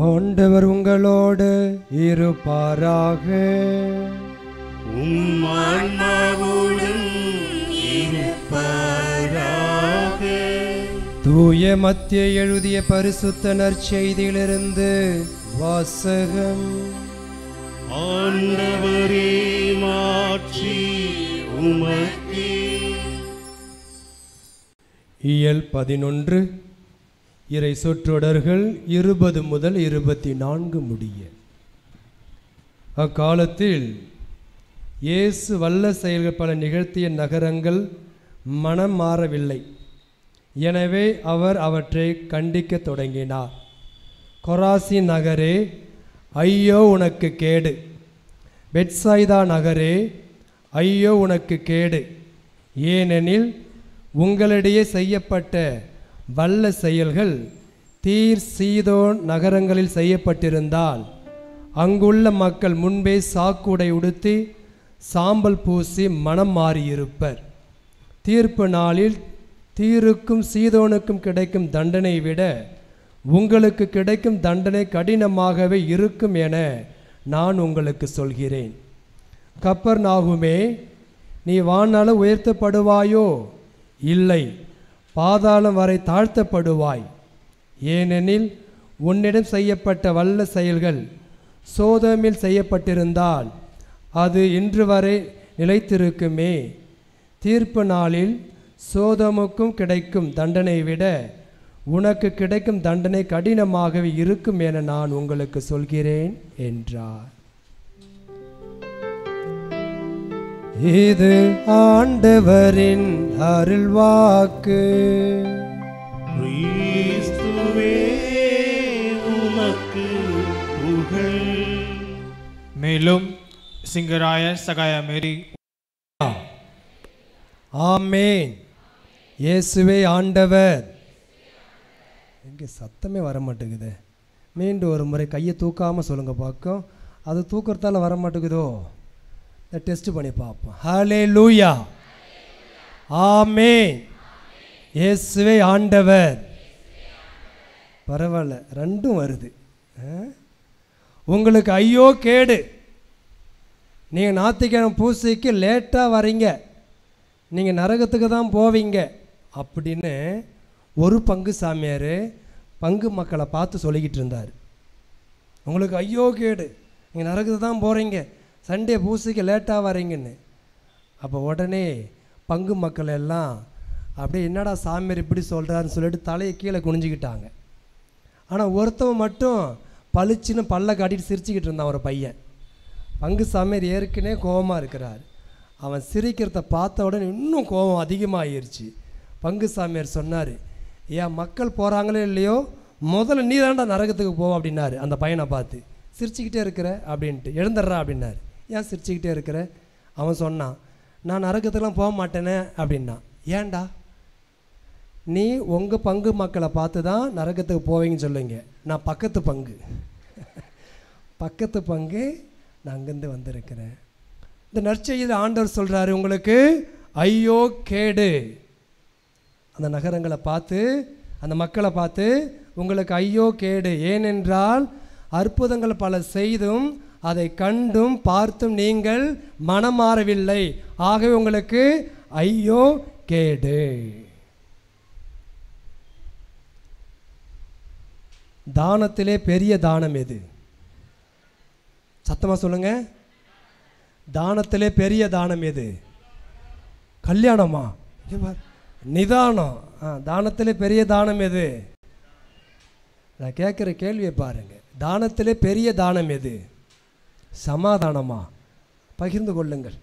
ஆண்டவர் உங்களோடு இருப்பாராக. உம் ஆன்மாவோடும் இருப்பாராக. தூய மத்திய எழுதிய பரிசுத்த நற்செய்தியிலிருந்து வாசகம். ஆண்டவரே மாட்சி உமக்கே. இயல் 11 இறை சொற்றொடர்கள் 20 முதல் 24 முடிய. அக்காலத்தில் இயேசு வல்ல செயல்கள் பல நிகழ்த்திய நகரங்கள் மனம் மாறவில்லை. எனவே அவர் அவற்றை கண்டிக்க தொடங்கினார். கொராசி நகரே, ஐயோ உனக்கு கேடு! பெத்சாய்தா நகரே, ஐயோ உனக்கு கேடு! ஏனெனில் உங்களிடையே செய்யப்பட்ட வல்ல செயல்கள் தீர் சீதோன் நகரங்களில் செய்யப்பட்டிருந்தால் அங்குள்ள மக்கள் முன்பே சாக்குடை உடுத்தி சாம்பல் பூசி மனம் மாறியிருப்பர். தீர்ப்பு நாளில் தீருக்கும் சீதோனுக்கும் கிடைக்கும் தண்டனை விட உங்களுக்கு கிடைக்கும் தண்டனை கடினமாகவே இருக்கும் என நான் உங்களுக்கு சொல்கிறேன். கப்பர்நாகுமே, நீ வானால உயர்த்தப்படுவாயோ? இல்லை, பாதாளம் வரை தாழ்த்தப்படுவாய். ஏனெனில் உன்னிடம் செய்யப்பட்ட வல்ல செயல்கள் சோதோமில் செய்யப்பட்டிருந்தால் அது இன்று வரை நிலைத்திருக்குமே. தீர்ப்பு நாளில் சோதோமுக்கும் கிடைக்கும் தண்டனை விட உனக்கு கிடைக்கும் தண்டனை கடினமாகவே இருக்கும் என நான் உங்களுக்கு சொல்கிறேன் என்றார். இது ஆண்டவரின் அருள்வாக்கு. கிறிஸ்துவே உமக்கு புகழ். மேலும் சிங்கராய சகாய மேரி. ஆமேன். இயேசுவே ஆண்டவர். எங்கே சத்தமே வர மாட்டேங்குது. மீண்டும் ஒரு முறை கையை தூக்காமல் சொல்லுங்கள் பார்க்கும். அது தூக்கிறதால வர மாட்டேங்குதோ? டெஸ்ட் பண்ணி பார்ப்போம். ஹல்லேலூயா. ஆமேன். இயேசுவே ஆண்டவர். பரவாயில்ல, ரெண்டும் வருது. உங்களுக்கு ஐயோ கேடு! நீங்கள் ஞாயிற்றுக்கிழமை பூசைக்கு லேட்டாக வரீங்க, நீங்கள் நரகத்துக்கு தான் போவீங்க அப்படின்னு ஒரு பங்கு சாமியார் பங்கு மக்களை பார்த்து சொல்லிக்கிட்டு இருந்தார். உங்களுக்கு ஐயோ கேடு, நீங்கள் நரகத்துக்கு தான் போகிறீங்க, சண்டே பூசைக்கு லேட்டாக வரீங்கன்னு. அப்போ உடனே பங்கு மக்கள் எல்லாம் அப்படியே என்னடா சாமியார் இப்படி சொல்கிறாருன்னு சொல்லிட்டு தலையை கீழே குனிஞ்சிக்கிட்டாங்க. ஆனால் ஒருத்தவன் மட்டும் பளிச்சுன்னு பல்ல காட்டிட்டு சிரிச்சுக்கிட்டு இருந்தான். ஒரு பையன், பங்கு சாமியார் ஏற்கனவே கோபமாக இருக்கிறார். அவன் சிரிக்கிறத பார்த்த உடனே இன்னும் கோபம் அதிகமாகிருச்சு. பங்கு சாமியார் சொன்னார், ஏன் மக்கள் போகிறாங்களோ இல்லையோ முதல்ல நீ தாண்டா நரகத்துக்கு போ அப்படின்னாரு. அந்த பையனை பார்த்து, சிரிச்சுக்கிட்டே இருக்கிற அப்படின்ட்டு, எழுந்துடுறா அப்படின்னாரு. ஏன் சிரிச்சுக்கிட்டே இருக்கிற? அவன் சொன்னான், நான் நரகத்துக்கெலாம் போக மாட்டேனே அப்படின்னா. ஏன்டா? நீ உங்கள் பங்கு மக்களை பார்த்து தான் நரகத்துக்கு போவீங்கன்னு சொல்லுங்க, நான் பக்கத்து பங்கு பக்கத்து பங்கு நான் அங்கேருந்து வந்திருக்கிறேன். இந்த நற்செய்தியில் ஆண்டவர் சொல்கிறாரு, உங்களுக்கு ஐயோ கேடு! அந்த நகரங்களை பார்த்து, அந்த மக்களை பார்த்து உங்களுக்கு ஐயோ கேடு! ஏனென்றால் அற்புதங்கள் பல செய்தும் அதை கண்டும் பார்த்தும் நீங்கள் மனம் மாறவில்லை. ஆகவே உங்களுக்கு ஐயோ கேடு. தானத்திலே பெரிய தானம் எது? சத்தமாக சொல்லுங்க. தானத்திலே பெரிய தானம் எது? கல்யாணமா? நிதானம். தானத்திலே பெரிய தானம் எது? நான் கேட்குற கேள்வியை பாருங்கள். தானத்திலே பெரிய தானம் எது? சமாதானமா? பகிர்ந்து கொள்ளுங்கள்.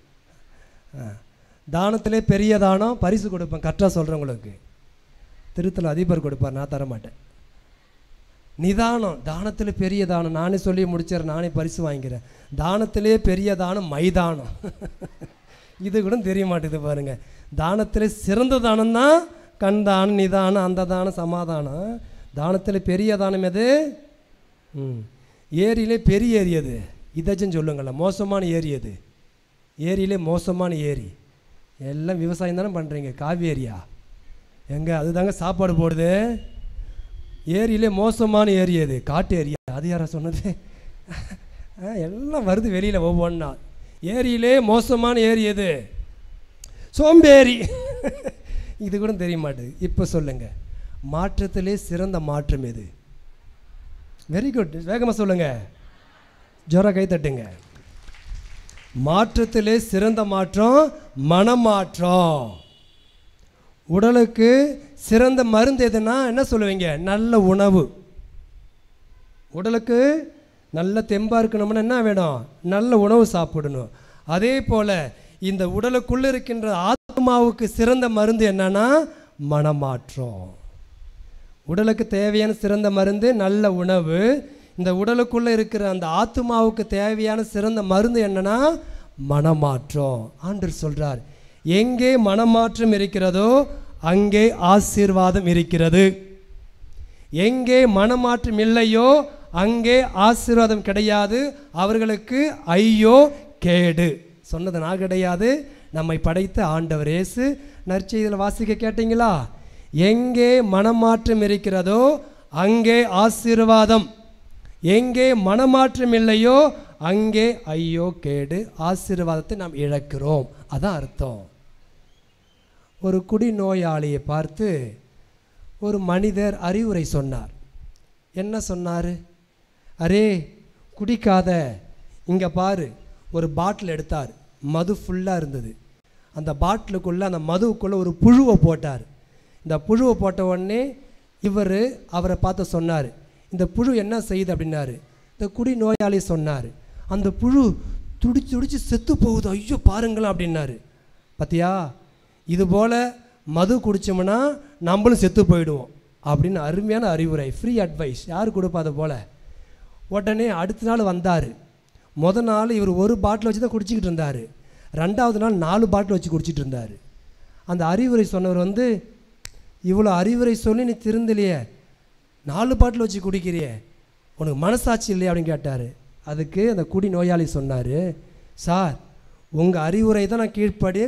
தானத்திலே பெரிய தானம் பரிசு கொடுப்பேன். கரெக்டாக சொல்கிறவங்களுக்கு திருத்தல அதிபர் கொடுப்பார், நான் தரமாட்டேன். நிதானம் தானத்தில் பெரிய தானம். நானே சொல்லி முடிச்சிடறேன், நானே பரிசு வாங்கிக்கிறேன். தானத்திலே பெரிய தானம் மைதானம். இது கூட தெரிய மாட்டேங்குது பாருங்கள். தானத்தில் சிறந்த தானம் தான் கண் தானம், நிதானம், அந்த தானம், சமாதானம். தானத்தில் பெரிய தானம் எது? ஏரியிலே பெரிய ஏரி எது? இதாச்சும் சொல்லுங்கள. மோசமான ஏரி எது? ஏரியிலே மோசமான ஏரி. எல்லாம் விவசாயம் தானே பண்ணுறீங்க. காவேரியா எங்கே? அது தாங்க சாப்பாடு போடுது. ஏரியிலே மோசமான ஏரி எது? காட்டு ஏரியா. அது யாரா சொன்னது? எல்லாம் வருது வெளியில் ஒவ்வொன்றா. ஏரியிலே மோசமான ஏரி எது? சோம்பேறி. இது கூட தெரிய மாட்டேது. இப்போ சொல்லுங்கள், மாற்றத்திலே சிறந்த மாற்றம் எது? வெரி குட், வேகமாக சொல்லுங்கள், ஜோரா கை தட்டுங்க. மாற்றத்திலே சிறந்த மாற்றம் மனமாற்றம். உடலுக்கு சிறந்த மருந்து எதுனா என்ன சொல்லுவீங்க? நல்ல உணவு. உடலுக்கு நல்ல தெம்பாக இருக்கணும்னா என்ன வேணும்? நல்ல உணவு சாப்பிடணும். அதே போல் இந்த உடலுக்குள்ளே இருக்கின்ற ஆத்மாவுக்கு சிறந்த மருந்து என்னன்னா மனமாற்றம். உடலுக்கு தேவையான சிறந்த மருந்து நல்ல உணவு. இந்த உடலுக்குள்ளே இருக்கிற அந்த ஆத்மாவுக்கு தேவையான சிறந்த மருந்து என்னன்னா மனமாற்றம். ஆண்டவர் சொல்கிறார், எங்கே மனமாற்றம் இருக்கிறதோ அங்கே ஆசீர்வாதம் இருக்கிறது. எங்கே மனமாற்றம் இல்லையோ அங்கே ஆசீர்வாதம் கிடையாது. அவர்களுக்கு ஐயோ கேடு. சொன்னது நான் கிடையாது, நம்மை படைத்த ஆண்டவர் இயேசு. நற்செய்தியில் வாசிக்க கேட்டீங்களா? எங்கே மனமாற்றம் இருக்கிறதோ அங்கே ஆசீர்வாதம், எங்கே மனமாற்றம் இல்லையோ அங்கே ஐயோ கேடு. ஆசீர்வாதத்தை நாம் இழக்கிறோம். அதான் அர்த்தம். ஒரு குடிநோயாளியை பார்த்து ஒரு மனிதர் அறிவுரை சொன்னார். என்ன சொன்னார்? அரே குடிக்காத, இங்கே பாரு. ஒரு பாட்டில் எடுத்தார், மது ஃபுல்லாக இருந்தது. அந்த பாட்டிலுக்குள்ளே அந்த மதுவுக்குள்ளே ஒரு புழுவை போட்டார். இந்த புழுவை போட்ட உடனே இவர் அவரை பார்த்து சொன்னார், இந்த புழு என்ன செய்யுது அப்படின்னாரு. இந்த குடிநோயாளி சொன்னார், அந்த புழு துடிச்சு துடிச்சு செத்து போகுது, ஐயோ பாருங்களேன் அப்படின்னாரு. பார்த்தியா, இதுபோல் மது குடித்தோம்னா நம்மளும் செத்து போயிடுவோம் அப்படின்னு அருமையான அறிவுரை, ஃப்ரீ அட்வைஸ். யார் கொடுப்பா அது போல்? உடனே அடுத்த நாள் வந்தார். முதல் நாள் இவர் ஒரு பாட்டில் வச்சு தான் குடிச்சிக்கிட்டு இருந்தார். ரெண்டாவது நாள் 4 பாட்டில் வச்சு குடிச்சிட்டு இருந்தார். அந்த அறிவுரை சொன்னவர் இவ்வளோ அறிவுரை சொல்லி நீ திருந்தலையே, 4 பாட்டில் வச்சு குடிக்கிறியே, உனக்கு மனசாட்சி இல்லையா அப்படின்னு கேட்டார். அதுக்கு அந்த குடி நோயாளி சொன்னார், சார் உங்கள் அறிவுரை தான் நான் கீழ்ப்படி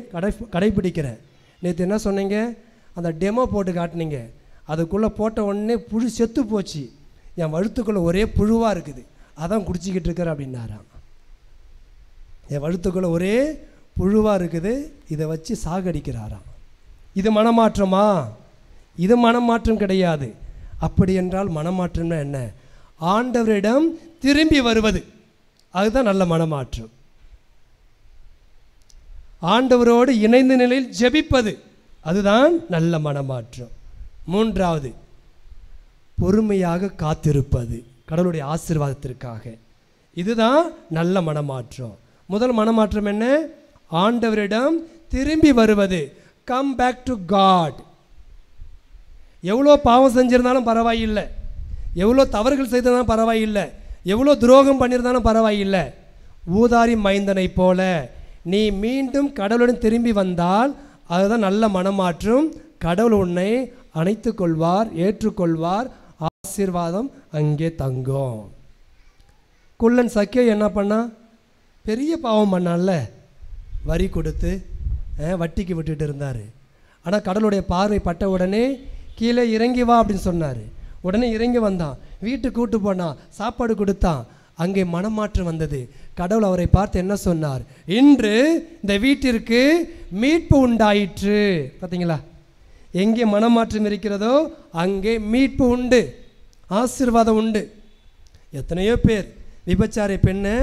கடைப்பிடிக்கிறேன். நேற்று என்ன சொன்னீங்க? அந்த டெமோ போட்டு காட்டினீங்க, அதுக்குள்ளே போட்ட உடனே புழு செத்து போச்சு, என் வழுத்துக்குள்ளே ஒரே புழுவாக இருக்குது, அதான் குடிச்சிக்கிட்டு இருக்கிற அப்படின்னாராம். என் வழுத்துக்குள்ளே ஒரே புழுவாக இருக்குது, இதை வச்சு சாகடிக்கிறாராம். இது மனமாற்றமா? இது மனமாற்றம் கிடையாது. அப்படி என்றால் மனமாற்றம்னா என்ன? ஆண்டவரிடம் திரும்பி வருவது, அதுதான் நல்ல மனமாற்றம். ஆண்டவரோடு இணைந்த நிலையில் ஜெபிப்பது, அதுதான் நல்ல மனமாற்றம். மூன்றாவது, பொறுமையாக காத்திருப்பது கடவுளுடைய ஆசீர்வாதத்திற்காக, இதுதான் நல்ல மனமாற்றம். முதல் மனமாற்றம் என்ன? ஆண்டவரிடம் திரும்பி வருவது, கம் பேக் டு காட். எவ்வளோ பாவம் செஞ்சிருந்தாலும் பரவாயில்லை, எவ்வளோ தவறுகள் செய்திருந்தாலும் பரவாயில்லை, எவ்வளோ துரோகம் பண்ணியிருந்தாலும் பரவாயில்லை, ஊதாரி மைந்தனை போல நீ மீண்டும் கடவுளுடன் திரும்பி வந்தால் அதுதான் நல்ல மனமாற்றம். கடவுள் உன்னை அணைத்து கொள்வார், ஏற்றுக்கொள்வார், ஆசீர்வாதம் அங்கே தங்கும். குள்ளன் சக்கே என்ன பண்ணா? பெரிய பாவம் பண்ணான்ல, வரி கொடுத்து வட்டிக்கு விட்டுட்டு இருந்தார். ஆனால் கடவுளுடைய பார்வை பட்ட உடனே கீழே இறங்கி வா அப்படின்னு சொன்னார். உடனே இறங்கி வந்தான், வீட்டுக்கு கூட்டு போனான், சாப்பாடு கொடுத்தான். அங்கே மனமாற்றம் வந்தது. கடவுள் அவரை பார்த்து என்ன சொன்னார்? இன்று இந்த வீட்டிற்கு மீட்பு உண்டாயிற்று. பார்த்தீங்களா? எங்கே மனமாற்றம் இருக்கிறதோ அங்கே மீட்பு உண்டு, ஆசீர்வாதம் உண்டு. எத்தனையோ பேர் விபச்சாரி பெண்ணை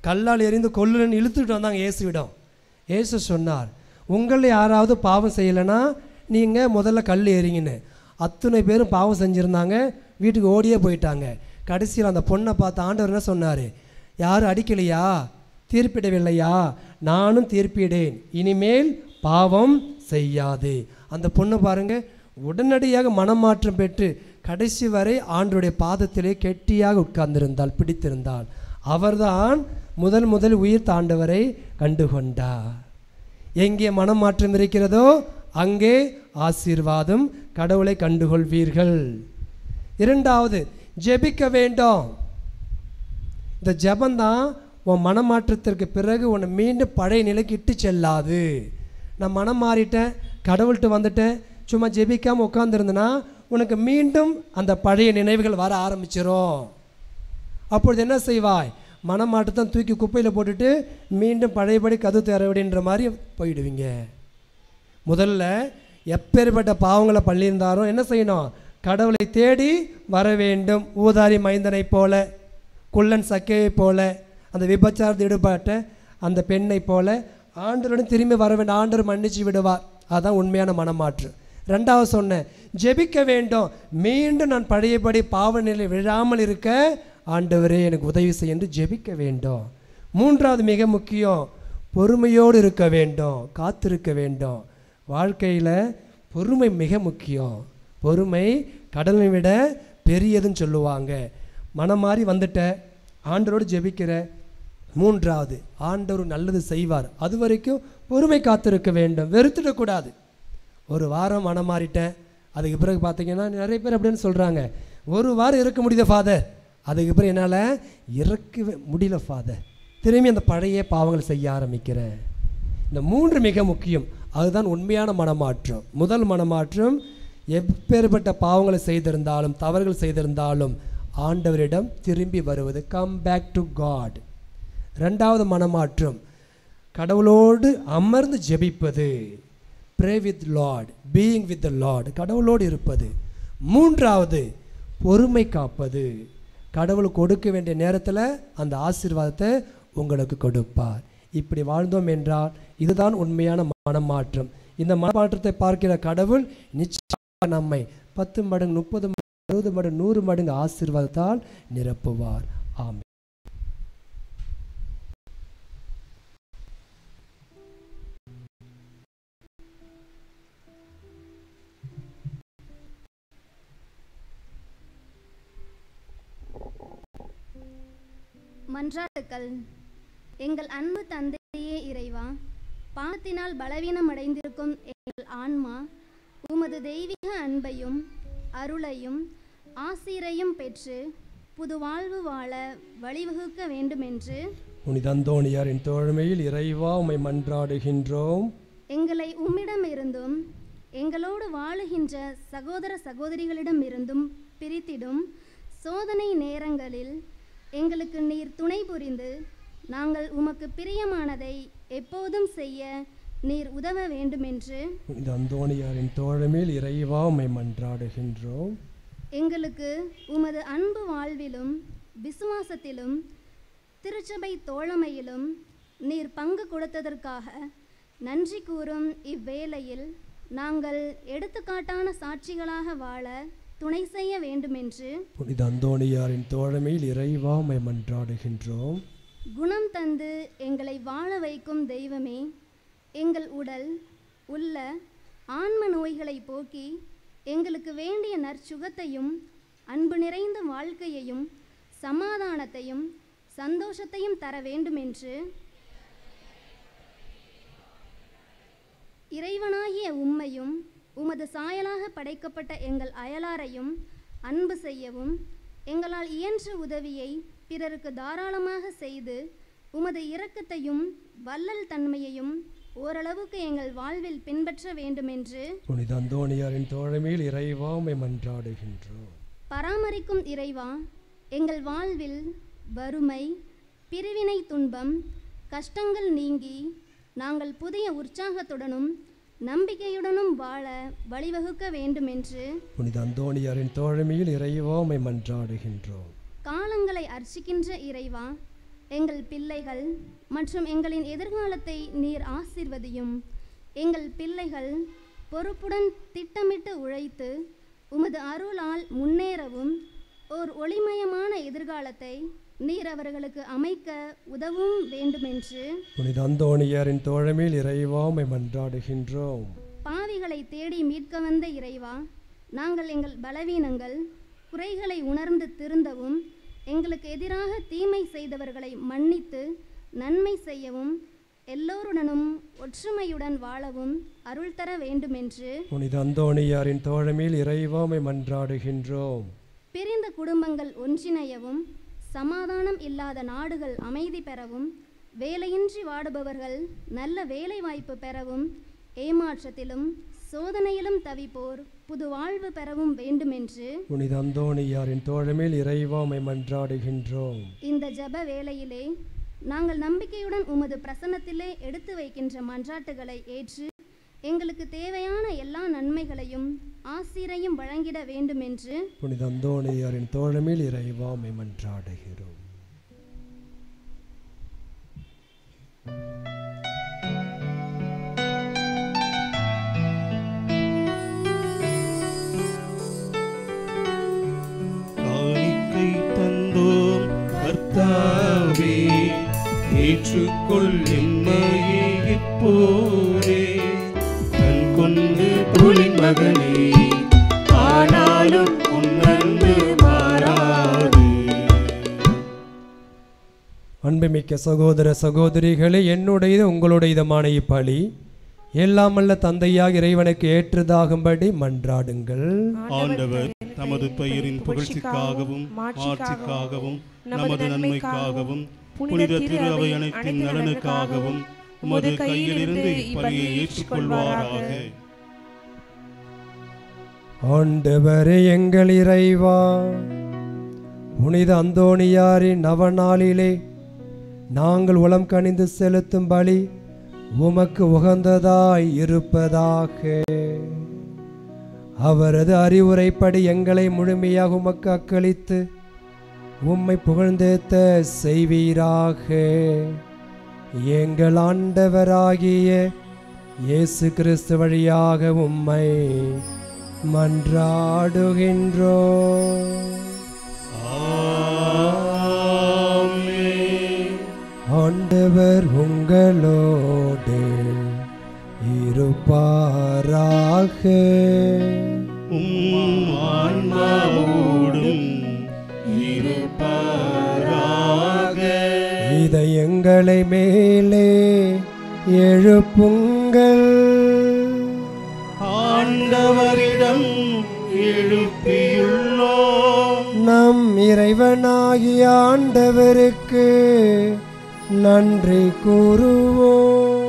கல்லால் எறிந்து கொல்லுன்னு இழுத்துட்டு வந்தாங்க இயேசுவிடம். இயேசு சொன்னார், உங்களில் யாராவது பாவம் செய்யலைன்னா நீங்கள் முதல்ல கல் எறிங்கன்னு. அத்தனை பேரும் பாவம் செஞ்சுருந்தாங்க, வீட்டுக்கு ஓடியே போயிட்டாங்க. கடைசியில் அந்த பொண்ணை பார்த்து ஆண்டவர் என்ன சொன்னார்? யாரும் அடிக்கலையா, தீர்ப்பிடவில்லையா, நானும் தீர்ப்பிடேன், இனிமேல் பாவம் செய்யாது. அந்த பொண்ணு பாருங்க, உடனடியாக மனமாற்றம் பெற்று கடைசி வரை ஆண்டவருடைய பாதத்திலே கெட்டியாக உட்கார்ந்திருந்தால், பிடித்திருந்தால். அவர்தான் முதல் உயிர் தாண்டவரை கண்டுகொண்டார். எங்கே மனமாற்றம் இருக்கிறதோ அங்கே ஆசீர்வாதம், கடவுளை கண்டுகொள்வீர்கள். இரண்டாவது, ஜெபிக்க வேண்டும். இந்த ஜெபந்தான் உன் மனமாற்றத்திற்கு பிறகு உன்னை மீண்டும் பழைய நிலைக்கு இட்டு செல்லாது. நான் மனம் மாறிட்டேன், கடவுள்கிட்ட வந்துட்டேன், சும்மா ஜெபிக்காமல் உட்காந்துருந்தேன்னா உனக்கு மீண்டும் அந்த பழைய நினைவுகள் வர ஆரம்பிச்சிடும். அப்பொழுது என்ன செய்வாய்? மனமாற்றத்தை தூக்கி குப்பையில் போட்டுட்டு மீண்டும் பழையபடி கது தேரவடின்ற மாதிரி போயிடுவீங்க. முதல்ல எப்பேற்பட்ட பாவங்களை பண்ணியிருந்தாரோ என்ன செய்யணும்? கடவுளை தேடி வர வேண்டும். ஊதாரி மைந்தனை போல, குள்ளன் சக்கையை போல, அந்த விபச்சாரத்தை ஈடுபட்ட அந்த பெண்ணை போல ஆண்டவருடன் திரும்பி வர வேண்டும். ஆண்டவர் மன்னிச்சு விடுவார். அதுதான் உண்மையான மனமாற்றம். ரெண்டாவது சொன்னேன், ஜெபிக்க வேண்டும், மீண்டும் நான் பழையபடி பாவ நிலை விழாமல் இருக்க ஆண்டவரே எனக்கு உதவி செய்ய என்று ஜெபிக்க வேண்டும். மூன்றாவது மிக முக்கியம், பொறுமையோடு இருக்க வேண்டும், காத்திருக்க வேண்டும். வாழ்க்கையில் பொறுமை மிக முக்கியம். பொறுமை கடலை விட பெரியதுன்னு சொல்லுவாங்க. மனம் மாறி வந்துட்ட, ஆண்டவரோடு ஜெபிக்கிற. மூன்றாவது, ஆண்டவர் நல்லது செய்வார், அது வரைக்கும் பொறுமை காத்திருக்க வேண்டும், வெறுத்துடக்கூடாது. ஒரு வாரம் மனம் மாறிட்டேன், அதுக்கு பிறகு பார்த்தீங்கன்னா நிறைய பேர் அப்படின்னு சொல்கிறாங்க, ஒரு வாரம் இருக்க முடியுது ஃபாதர், அதுக்கு பிறகு என்னால் இறக்க முடியல ஃபாதர், திரும்பி அந்த பழைய பாவங்கள் செய்ய ஆரம்பிக்கிறேன். இந்த மூன்று மிக முக்கியம். அதுதான் உண்மையான மனமாற்றம். முதல் மனமாற்றம், எப்பேற்பட்ட பாவங்களை செய்திருந்தாலும் தவறுகள் செய்திருந்தாலும் ஆண்டவரிடம் திரும்பி வருவது, கம் பேக் டு காட். ரெண்டாவது மனமாற்றம், கடவுளோடு அமர்ந்து ஜெபிப்பது, pray with Lord, being with the Lord, கடவுளோடு இருப்பது. மூன்றாவது பொறுமை காப்பது, கடவுள் கொடுக்க வேண்டிய நேரத்தில் அந்த ஆசீர்வாதத்தை உங்களுக்கு கொடுப்பார். இப்படி வாழ்ந்தோம் என்றால் இதுதான் உண்மையான மனமாற்றம். இந்த மனமாற்றத்தை பார்க்கிற கடவுள் நிச்சயமாக நம்மை 10 மடங்கு 30 மடங்கு 60 மடங்கு 100 மடங்கு ஆசீர்வாதத்தால் நிரப்புவார். ஆமென். மன்றாட்டுக்கள். எங்கள் அன்பு தந்தையே இறைவா, பாவத்தினால் பலவீனமடைந்திருக்கும் எங்கள் ஆன்மா உமது தெய்வீக அன்பையும் அருளையும் ஆசீரையும் பெற்று புது வாழ்வு வாழ வழிவகுக்க வேண்டுமென்று புனித அந்தோணியாரின் தோழமையில் இறைவா உம்மை மன்றாடுகின்றோம். எங்களை உம்மிடமிருந்தும் எங்களோடு வாழுகின்ற சகோதர சகோதரிகளிடமிருந்தும் பிரித்திடும் சோதனை நேரங்களில் எங்களுக்கு நீர் துணை புரிந்து நாங்கள் உமக்கு பிரியமானதை எப்போதும் செய்ய நீர் உதவ வேண்டுமென்று புனித அந்தோணியாரின் தோழமையில் இறைவா உம்மை மன்றாடுகின்றோம். எங்களுக்கு உமது அன்பு வாழ்விலும் விசுவாசத்திலும் திருச்சபை தோழமையிலும் நீர் பங்கு கொடுத்ததற்காக நன்றி கூறும் இவ்வேளையில் நாங்கள் எடுத்துக்காட்டான சாட்சிகளாக வாழ துணை செய்ய வேண்டுமென்று புனித அந்தோணியாரின் தோழமையில் இறைவா உம்மை மன்றாடுகின்றோம். குணம் தந்து எங்களை வாழ வைக்கும் தெய்வமே, எங்கள் உடல் உள்ள ஆன்ம நோய்களை போக்கி எங்களுக்கு வேண்டிய நற்சுகத்தையும் அன்பு நிறைந்த வாழ்க்கையையும் சமாதானத்தையும் சந்தோஷத்தையும் தர வேண்டுமென்று இறைவனாகிய உம்மையும் உமது சாயலாக படைக்கப்பட்ட எங்கள் அயலாரையும் அன்பு செய்யவும் எங்களால் இயன்ற உதவியை பிறருக்கு தாராளமாக செய்து உமது இரக்கத்தையும் வள்ளல் தன்மையையும் ஓரளவுக்கு எங்கள் வாழ்வில் பின்பற்ற வேண்டுமென்று புனித அந்தோணியாரின் தோழமையில் இறைவா உம்மை மன்றாடுகின்றோம். பராமரிக்கும் இறைவா, எங்கள் வாழ்வில் வறுமை, பிரிவினை, துன்பம், கஷ்டங்கள் நீங்கி நாங்கள் புதிய உற்சாகத்துடனும் நம்பிக்கையுடனும் வாழ வழிவகுக்க வேண்டுமென்று புனித அந்தோணியாரின் தோழமையில் இறைவா உம்மை மன்றாடுகின்றோம். காலங்களை அர்ச்சிக்கின்ற இறைவா, எங்கள் பிள்ளைகள் மற்றும் எங்களின் எதிர்காலத்தை நீர் ஆசீர்வதியும். எங்கள் பிள்ளைகள் பொறுப்புடன் திட்டமிட்டு உழைத்து உமது அருளால் முன்னேறவும் ஓர் ஒளிமயமான எதிர்காலத்தை நீர் அவர்களுக்கு அமைக்க உதவும் வேண்டுமென்று புனித அந்தோணியாரின் தோழமையில் இறைவா உம்மை மன்றாடுகின்றோம். பாவிகளை தேடி மீட்க வந்த இறைவா, நாங்கள் எங்கள் பலவீனங்கள் குறைகளை உணர்ந்து திருந்தவும் எங்களுக்கு எதிராக தீமை செய்தவர்களை மன்னித்து நன்மை செய்யவும் எல்லோருடனும் ஒற்றுமையுடன் வாழவும் அருள் தர வேண்டுமென்று புனித அந்தோணியாரின் தோழமையில் இறைவா உம்மை மன்றாடுகின்றோம். பிரிந்த குடும்பங்கள் ஒன்றிணையவும் சமாதானம் இல்லாத நாடுகள் அமைதி பெறவும் வேலையின்றி வாடுபவர்கள் நல்ல வேலை வாய்ப்பு பெறவும் ஏமாற்றத்திலும் சோதனையிலும் தவிப்போர் புது வாழ்வு பெறவும் வேண்டுமென்று புனித அந்தோணியாரின் தோழமையில் இறைவா உம்மை மன்றாடுகின்றோம். இந்த ஜெப வேளையிலே நாங்கள் நம்பிக்கையுடன் உமது பிரசன்னத்திலே எடுத்து வைக்கின்ற மன்றாட்டுகளை ஏற்று எங்களுக்கு தேவையான எல்லா நன்மைகளையும் ஆசீரையும் வழங்கிட வேண்டுமென்று புனித அந்தோணியாரின் தோழமையில் இறைவா உம்மை மன்றாடுகிறோம். ஏற்றுக்கொள் எம்மையே இப்போதே கண் கொண்டு புலின் மகனே, ஆனாலும் உன் அன்பு மாறாது. அன்புமிக்க சகோதர சகோதரிகளே, என்னுடையது உங்களுடையதுமான இப்பலி எல்லாம் வல்ல தந்தையாக இறைவனுக்கு ஏற்றதாகும்படி மன்றாடுங்கள். ஆண்டவர் தமது பெயரின் புகழ்ச்சிக்காகவும் மாட்சிக்காகவும் நமது நன்மைக்காகவும் புனித திரு அவை அனைத்தின் நலனுக்காகவும் உமது கையிலிருந்து இப்பலியை ஏற்றுக்கொள்வாராக. ஆண்டவரே எங்கள் இறைவா, புனித அந்தோணியாரின் நவநாளிலே நாங்கள் உளம் கனிந்து செலுத்தும் பலி உமக்கு உகந்ததாய் இருப்பதாக. அவரது அறிவுரைப்படி எங்களை முழுமையாக உமக்கு அக்களித்து உம்மை புகழ்ந்தேத்த செய்வீராக. எங்கள் ஆண்டவராகிய இயேசு கிறிஸ்து வழியாக உம்மை மன்றாடுகின்றோம். ஆண்டவர் உங்களோடு இருப்பாராக. ஆன்மாவோடும் இருப்பாராக. இதயங்களை மேலே எழுப்புங்கள். ஆண்டவரிடம் எழுப்பியுள்ளோம். நம் இறைவனாகிய ஆண்டவருக்கு நன்றி கூறுவோம்.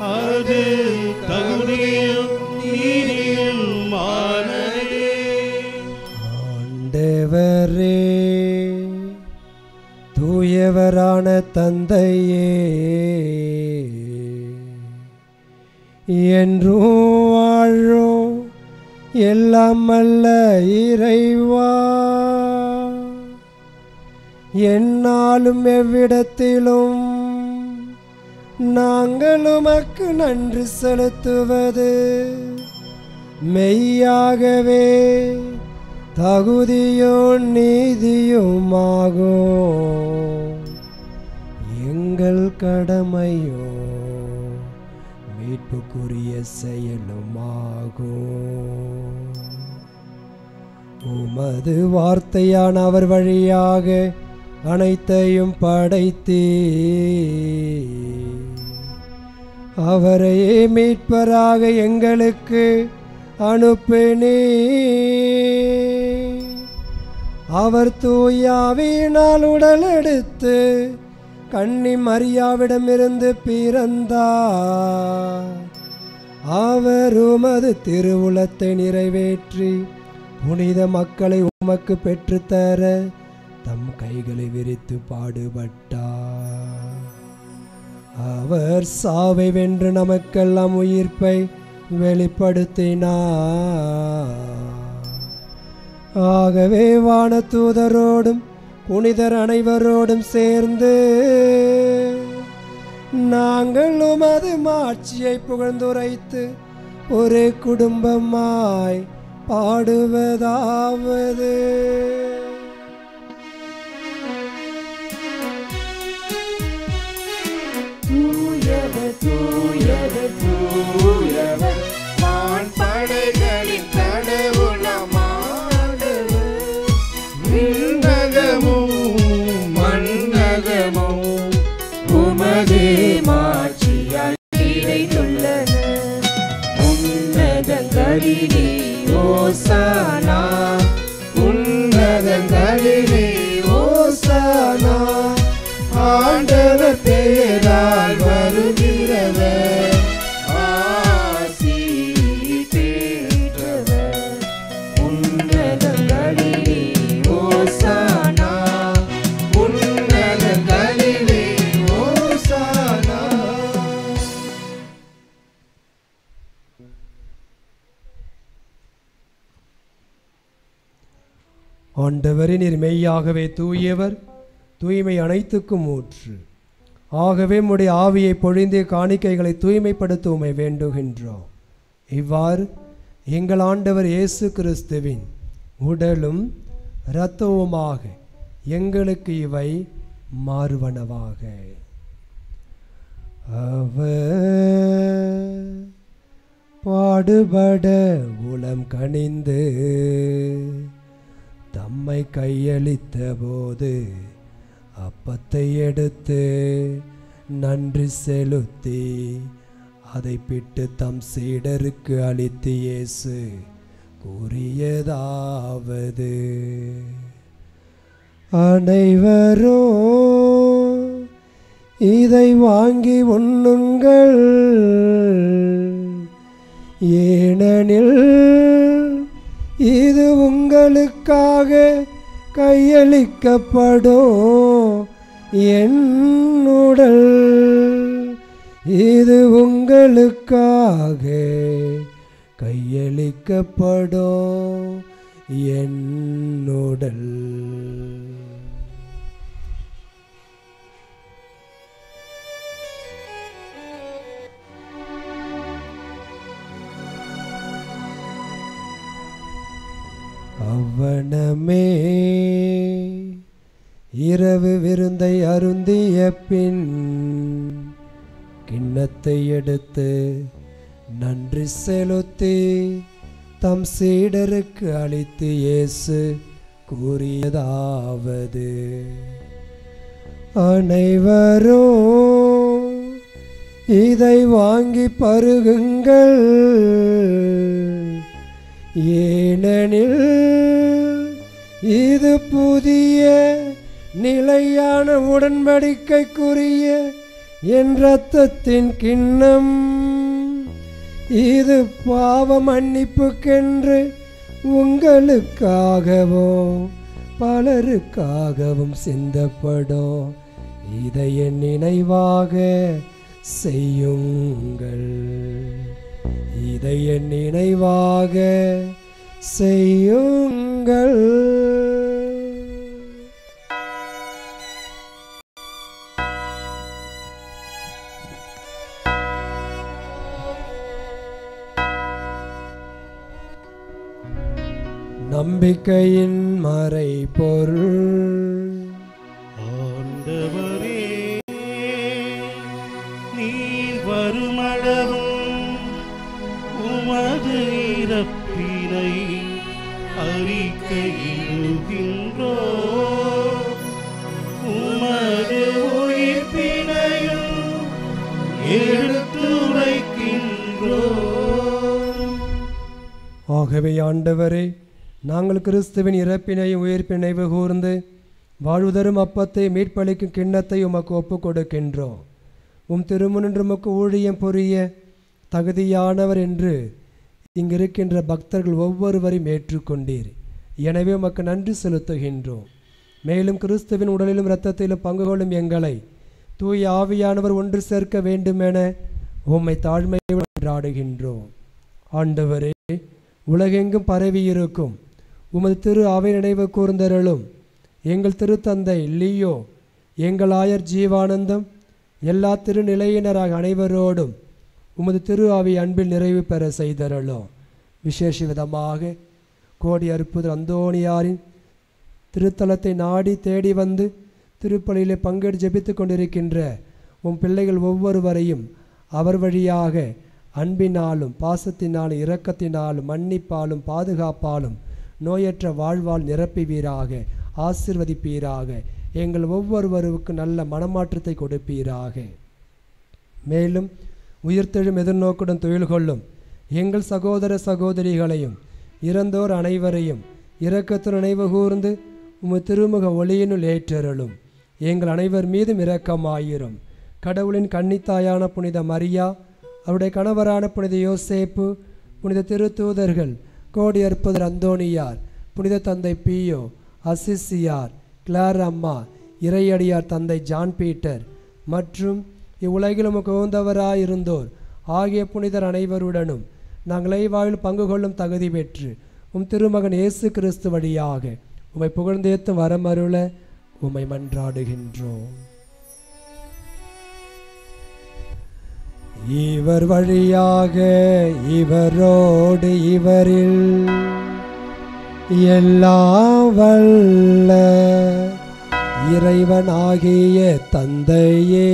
அது தகுதியும் நீதியுமானதே. ஆண்டவரே, தூயவரான தந்தையே, என்றும் வாழும் எல்லாம் அல்ல இறைவா, என்னாலும் எவ்விடத்திலும் நாங்கள் உமக்கு நன்றி செலுத்துவது மெய்யாகவே தகுதியும் நீதியுமாகும். எங்கள் கடமையோ மீட்புக்குரிய செயலுமாகும். உமது வார்த்தையான அவர் வழியாக அனைத்தையும் படைத்தீ, அவரையே மீட்பராக எங்களுக்கு அனுப்பினே. அவர் தூயாவினால் உடல் எடுத்து கன்னி மரியாவிடமிருந்து பிறந்தார். அவர் உமது திருவுளத்தை நிறைவேற்றி புனித மக்களை உமக்கு பெற்றுத்தர தம் கைகளை விரித்து பாடுபட்டார். அவர் சாவை வென்று நமக்கெல்லாம் உயிர்ப்பை வெளிப்படுத்தினார். ஆகவே வானதூதரோடும் புனிதர் அனைவரோடும் சேர்ந்து நாங்கள் உமது மாட்சியை புகழ்ந்துரைத்து ஒரே குடும்பமாய் பாடுவதாவது: தூயவர் தூயவர் தூயவர் வான்படைகளின் கடவுளாம் ஆண்டவர். விண்ணகமும் மண்ணகமும் உமது மாட்சியால் நிறைந்துள்ளன. உன்னதங்களிலே ஓசானா, உன்னதங்களிலே ஓசானா. ஆண்டவர் பெயரால் வருகிறவர் ஆசி பெற்றவர். உன்னதங்களிலே ஓசானா, உன்னதங்களிலே ஓசானா. ஆண்டவரே, நீர் மெய்யாகவே தூயவர், தூய்மை அனைத்துக்கும் ஊற்று. ஆகவே உம்முடைய ஆவியை பொழிந்தே காணிக்கைகளை தூய்மைப்படுத்த உம்மை வேண்டுகின்றோம். இவ்வாறு எங்கள் ஆண்டவர் இயேசு கிறிஸ்துவின் உடலும் இரத்தவுமாக எங்களுக்கு இவை மாறுவனவாக. அவர் பாடுபட உளம் கனிந்து தம்மை கையளித்த போது அப்பத்தை எடுத்து நன்றி செலுத்தி அதை பிட்டு தம் சீடருக்கு அளித்து இயேசு கூறியதாவது, அனைவரும் இதை வாங்கி உண்ணுங்கள், ஏனெனில் இது உங்களுக்காக கையளிக்கப்படும் என் உடல், இது உங்களுக்காக கையளிக்கப்படும் என் உடல். அவ்வனமே இரவு விருந்தை அருந்திய பின் கிண்ணத்தை எடுத்து நன்றி செலுத்தி தம் சீடருக்கு அளித்து இயேசு கூறியதாவது, அனைவரும் இதை வாங்கி பருகுங்கள், ஏனெனில் இது புதிய நிலையான உடன்படிக்கைக்குரிய என் இரத்தத்தின் கிண்ணம், இது பாவ மன்னிப்புக்கென்று உங்களுக்காகவும் பலருக்காகவும் சிந்தப்படும். இதை என் நினைவாக செய்யுங்கள், இதை என் நினைவாக செய்யுங்கள். நம்பிக்கையின் மறைபொருள். ஆண்டவரே, நீர் வருமளவும் உமது இறப்பினை அறிக்கையிடுகின்றோம், உமது உயிர்ப்பினையும் எடுத்துரைக்கின்றோம். ஆகவே ஆண்டவரே, நாங்கள் கிறிஸ்துவின் இறப்பினையும் உயிர்ப்பினை நினைவு கூர்ந்து வாழ்வுதரும் அப்பத்தை மீட்பளிக்கும் கிண்ணத்தை உமக்கு ஒப்புக் கொடுக்கின்றோம். உம் திருமுனின்று உமக்கு ஊழியம் புரிய தகுதியானவர் என்று இங்கிருக்கின்ற பக்தர்கள் ஒவ்வொருவரையும் ஏற்றுக்கொண்டீர். எனவே உமக்கு நன்றி செலுத்துகின்றோம். மேலும் கிறிஸ்துவின் உடலிலும் இரத்தத்திலும் பங்கு கொள்ளும் எங்களை தூய ஆவியானவர் ஒன்று சேர்க்க வேண்டுமென உம்மை தாழ்மையுடன் கொண்டாடுகின்றோம். ஆண்டவரே, உலகெங்கும் பரவியிருக்கும் உமது திரு ஆவை நினைவு கூர்ந்தருளும். எங்கள் திருத்தந்தை லியோ, எங்கள் ஆயர் ஜீவானந்தம், எல்லா திருநிலையினராக அனைவரோடும் உமது திரு ஆவி அன்பில் நிறைவு பெற செய்தருளும். விசேஷ விதமாக கோடி அற்புதர் அந்தோணியாரின் திருத்தலத்தை நாடி தேடி வந்து திருப்பலியிலே பங்கெடு ஜெபித்து கொண்டிருக்கின்ற உம் பிள்ளைகள் ஒவ்வொருவரையும் அவர் வழியாக அன்பினாலும் பாசத்தினாலும் இரக்கத்தினாலும் மன்னிப்பாலும் பாதுகாப்பாலும் நோயற்ற வாழ்வால் நிரப்புவீராக, ஆசிர்வதிப்பீராக. எங்கள் ஒவ்வொருவருக்கு நல்ல மனமாற்றத்தை கொடுப்பீராக. மேலும் உயிர்த்தெழும் எதிர்நோக்குடன் தொழில் கொள்ளும் எங்கள் சகோதர சகோதரிகளையும் இறந்தோர் அனைவரையும் இரக்கத்துடன் நினைவு கூர்ந்து உமது திருமுக ஒளியினுள் ஏற்றருளும். எங்கள் அனைவர் மீதும் இரக்கமாயிரும். கடவுளின் கன்னித்தாயான புனித மரியா, அவருடைய கணவரான புனித யோசேப்பு, புனித திருத்தூதர்கள், கோடி அற்புதர் அந்தோணியார், புனித தந்தை பியோ, அசிசியார், கிளார் அம்மா, இறையடியார் தந்தை ஜான் பீட்டர் மற்றும் இவ்வுலகில் உமக்கு உகந்தவராயிருந்தோர் ஆகிய புனிதர் அனைவருடனும் நாங்கள் வாழ்வில் பங்கு கொள்ளும் தகுதி பெற்று உம் திருமகன் இயேசு கிறிஸ்து வழியாக உம்மை புகழ்ந்தேத்தும் வரமருள உம்மை மன்றாடுகின்றோம். இவர் வழியாக இவரோடு இவரில் எல்லாம் வல்ல இறைவனாகிய தந்தையே,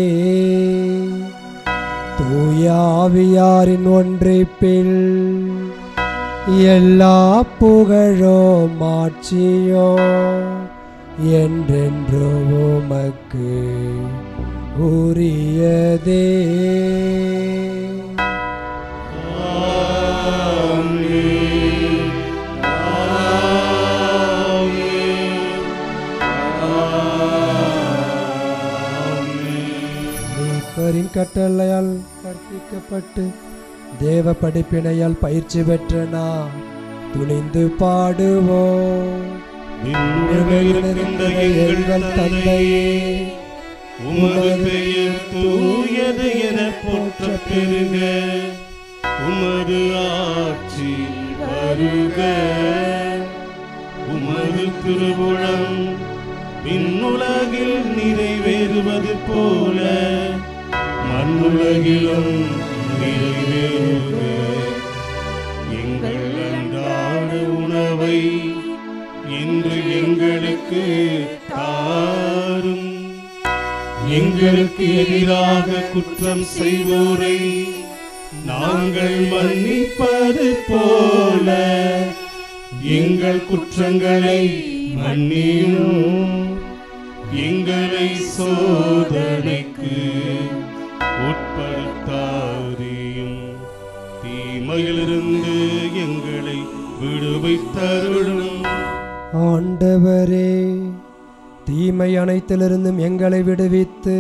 தூய ஆவியாரின் ஒன்றிப்பில் எல்லா புகழும் மாட்சியும் என்றென்று உமக்கு உரியதே. மீட்பரின் கட்டளையால் கற்பிக்கப்பட்டு தேவ படிப்பினையால் பயிற்சி பெற்ற நாம் துணிந்து பாடுவோம். எங்கள் தந்தையே, உமது பெயர் தூயது என போற்ற பெருக, உமது ஆட்சி வருக, உமது திருவுளம் விண்ணுலகில் நிறைவேறுவது போல மண்ணுலகிலும் நிறைவேறுக. எங்கள் அன்றாட உணவை இன்று எங்களுக்கு தாரும். எங்களுக்கு எதிராக குற்றம் செய்வோரை நாங்கள் மன்னிப்பது போல எங்கள் குற்றங்களை மன்னியும். எங்களை சோதனைக்கு உட்படுத்தாதேயும், தீமையிலிருந்து எங்களை விடுவித்தருளும். ஆண்டவரே, தீமை அனைத்திலிருந்தும் எங்களை விடுவித்து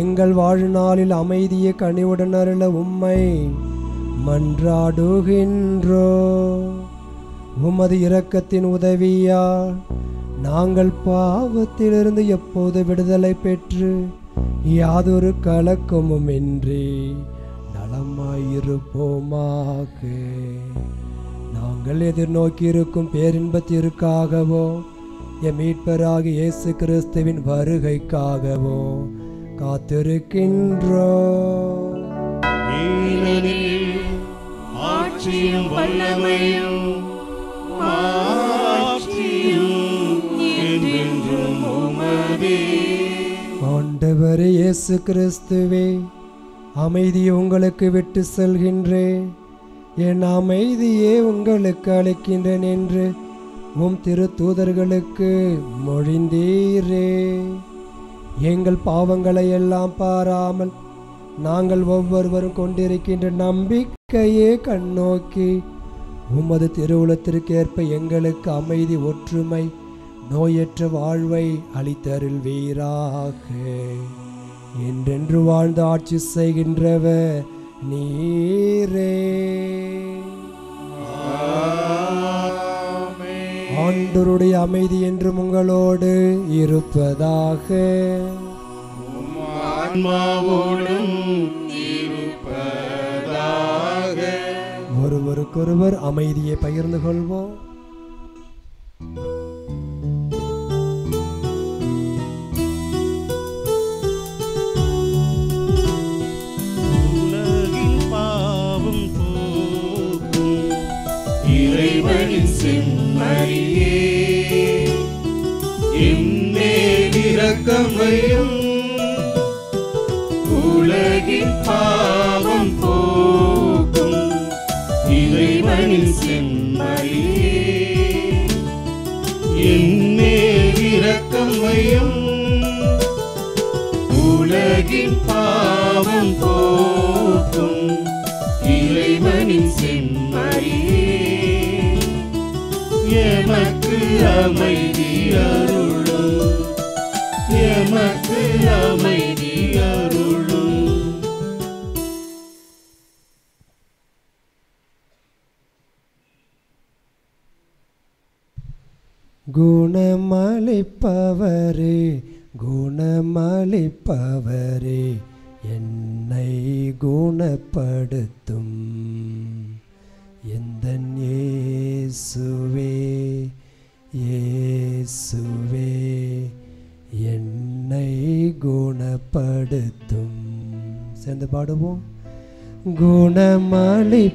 எங்கள் வாழ்நாளில் அமைதியை கனிவுடன் அருள உம்மை மன்றாடுகின்றோ. உமது இரக்கத்தின் உதவியால் நாங்கள் பாவத்திலிருந்து எப்போது விடுதலை பெற்று யாதொரு கலக்கமும் இன்றி நலமாயிருப்போமாக. நாங்கள் எதிர்நோக்கியிருக்கும் பேரின்பத்திற்காகவோ எம் மீட்பராகிய இயேசு கிறிஸ்துவின் வருகைக்காகவோ காத்திருக்கின்றோம். ஏனெனில் ஆட்சியும் வல்லமையும் மாட்சியும் என்றென்றும் உமதே. ஆண்டவரே இயேசு கிறிஸ்துவே, அமைதியை உங்களுக்கு விட்டு செல்கின்றேன், என் அமைதியே உங்களுக்கு அளிக்கின்றேன் என்று உம் திருத்தூதர்களுக்கு மொழிந்தீரே. எங்கள் பாவங்களை எல்லாம் பாராமல் நாங்கள் ஒவ்வொருவரும் கொண்டிருக்கின்ற நம்பிக்கையே கண்ணோக்கி உமது திருவுளத்திற்கேற்ப எங்களுக்கு அமைதி, ஒற்றுமை, நோயற்ற வாழ்வை அளித்தருள்வீராக. என்றென்று வாழ்ந்து ஆட்சி செய்கின்றவர் நீரே. ஆண்டவருடைய அமைதி என்றும் உங்களோடு இருப்பதாக. ஆன்மாவோடும் இருப்பதாக. ஒருவருக்கொருவர் அமைதியை பகிர்ந்து கொள்வோம். உலகின் பாவம் போக்கும் இறைவனின் செம்மறியே, எம்மேல் இரக்கம் வையும். உலகின் பாவம் போக்கும் இறைவனின் செம்மறியே, எம்மேல் இரக்கம் வையும். உலகின் பாவம் போக்கும் இறைவனின் செம்மறியே, எமக்கு அமைதி அருளும், எமக்கு அமைதி அருளும். குணமளிப்பவரே, குணமளிப்பவரே, என்னை குணப்படுத்தும் எந்தன் இயேசுவே, இயேசுவே, என்னை குணப்படுத்தும். சேர்ந்து பாடுவோம். குணமளிப்பவரே,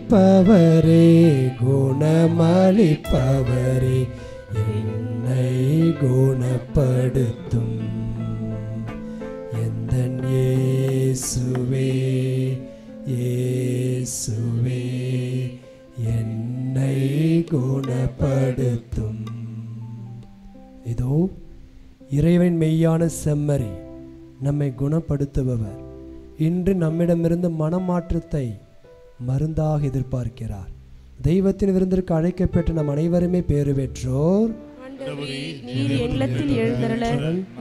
குணமளிப்பவரே, என்னை குணப்படுத்தும் இதோ இறைவன் மெய்யான செம்மறி, நம்மை குணப்படுத்துபவர், இன்று நம்மிடமிருந்து மனமாற்றத்தை மருந்தாக எதிர்பார்க்கிறார். தெய்வத்தின் விருந்திற்கு அழைக்கப்பெற்ற நம் அனைவருமே பேறு பெற்றோர். நீர் எங்களத்தில் எழுந்தருள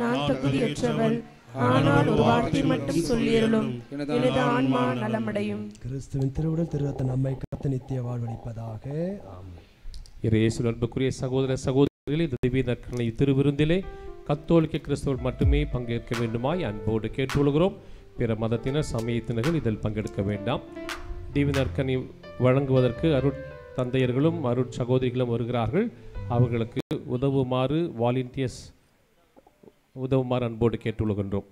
நான் தகுதியற்றவள், ஆனால் ஒரு வார்த்தை மட்டும் சொல்லியருளும், எனது ஆன்மா நலமடையும். கிறிஸ்துவின் திருவுடல் திருரத்தம் நம்மை காத்து நித்திய வாழ்வளிப்பதாக. இயேசுவின் அன்புக்குரிய சகோதர சகோதரிகளே, இந்த திவ்ய நற்கருணை திருவிருந்திலே கத்தோலிக்க கிறிஸ்தவர் மட்டுமே பங்கேற்க வேண்டுமாய் அன்போடு கேட்டுக்கொள்கிறோம். பிற மதத்தினர் சமயத்தினர்கள் இதில் பங்கெடுக்க வேண்டாம். திவ்ய நற்கருணை வழங்குவதற்கு அருட்தந்தையர்களும் அருட்சகோதரிகளும் வருகிறார்கள். அவர்களுக்கு உதவுமாறு வாலண்டியர்ஸ் உதவுமாறு அன்போடு கேட்டுக்கொள்கின்றோம்.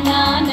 Na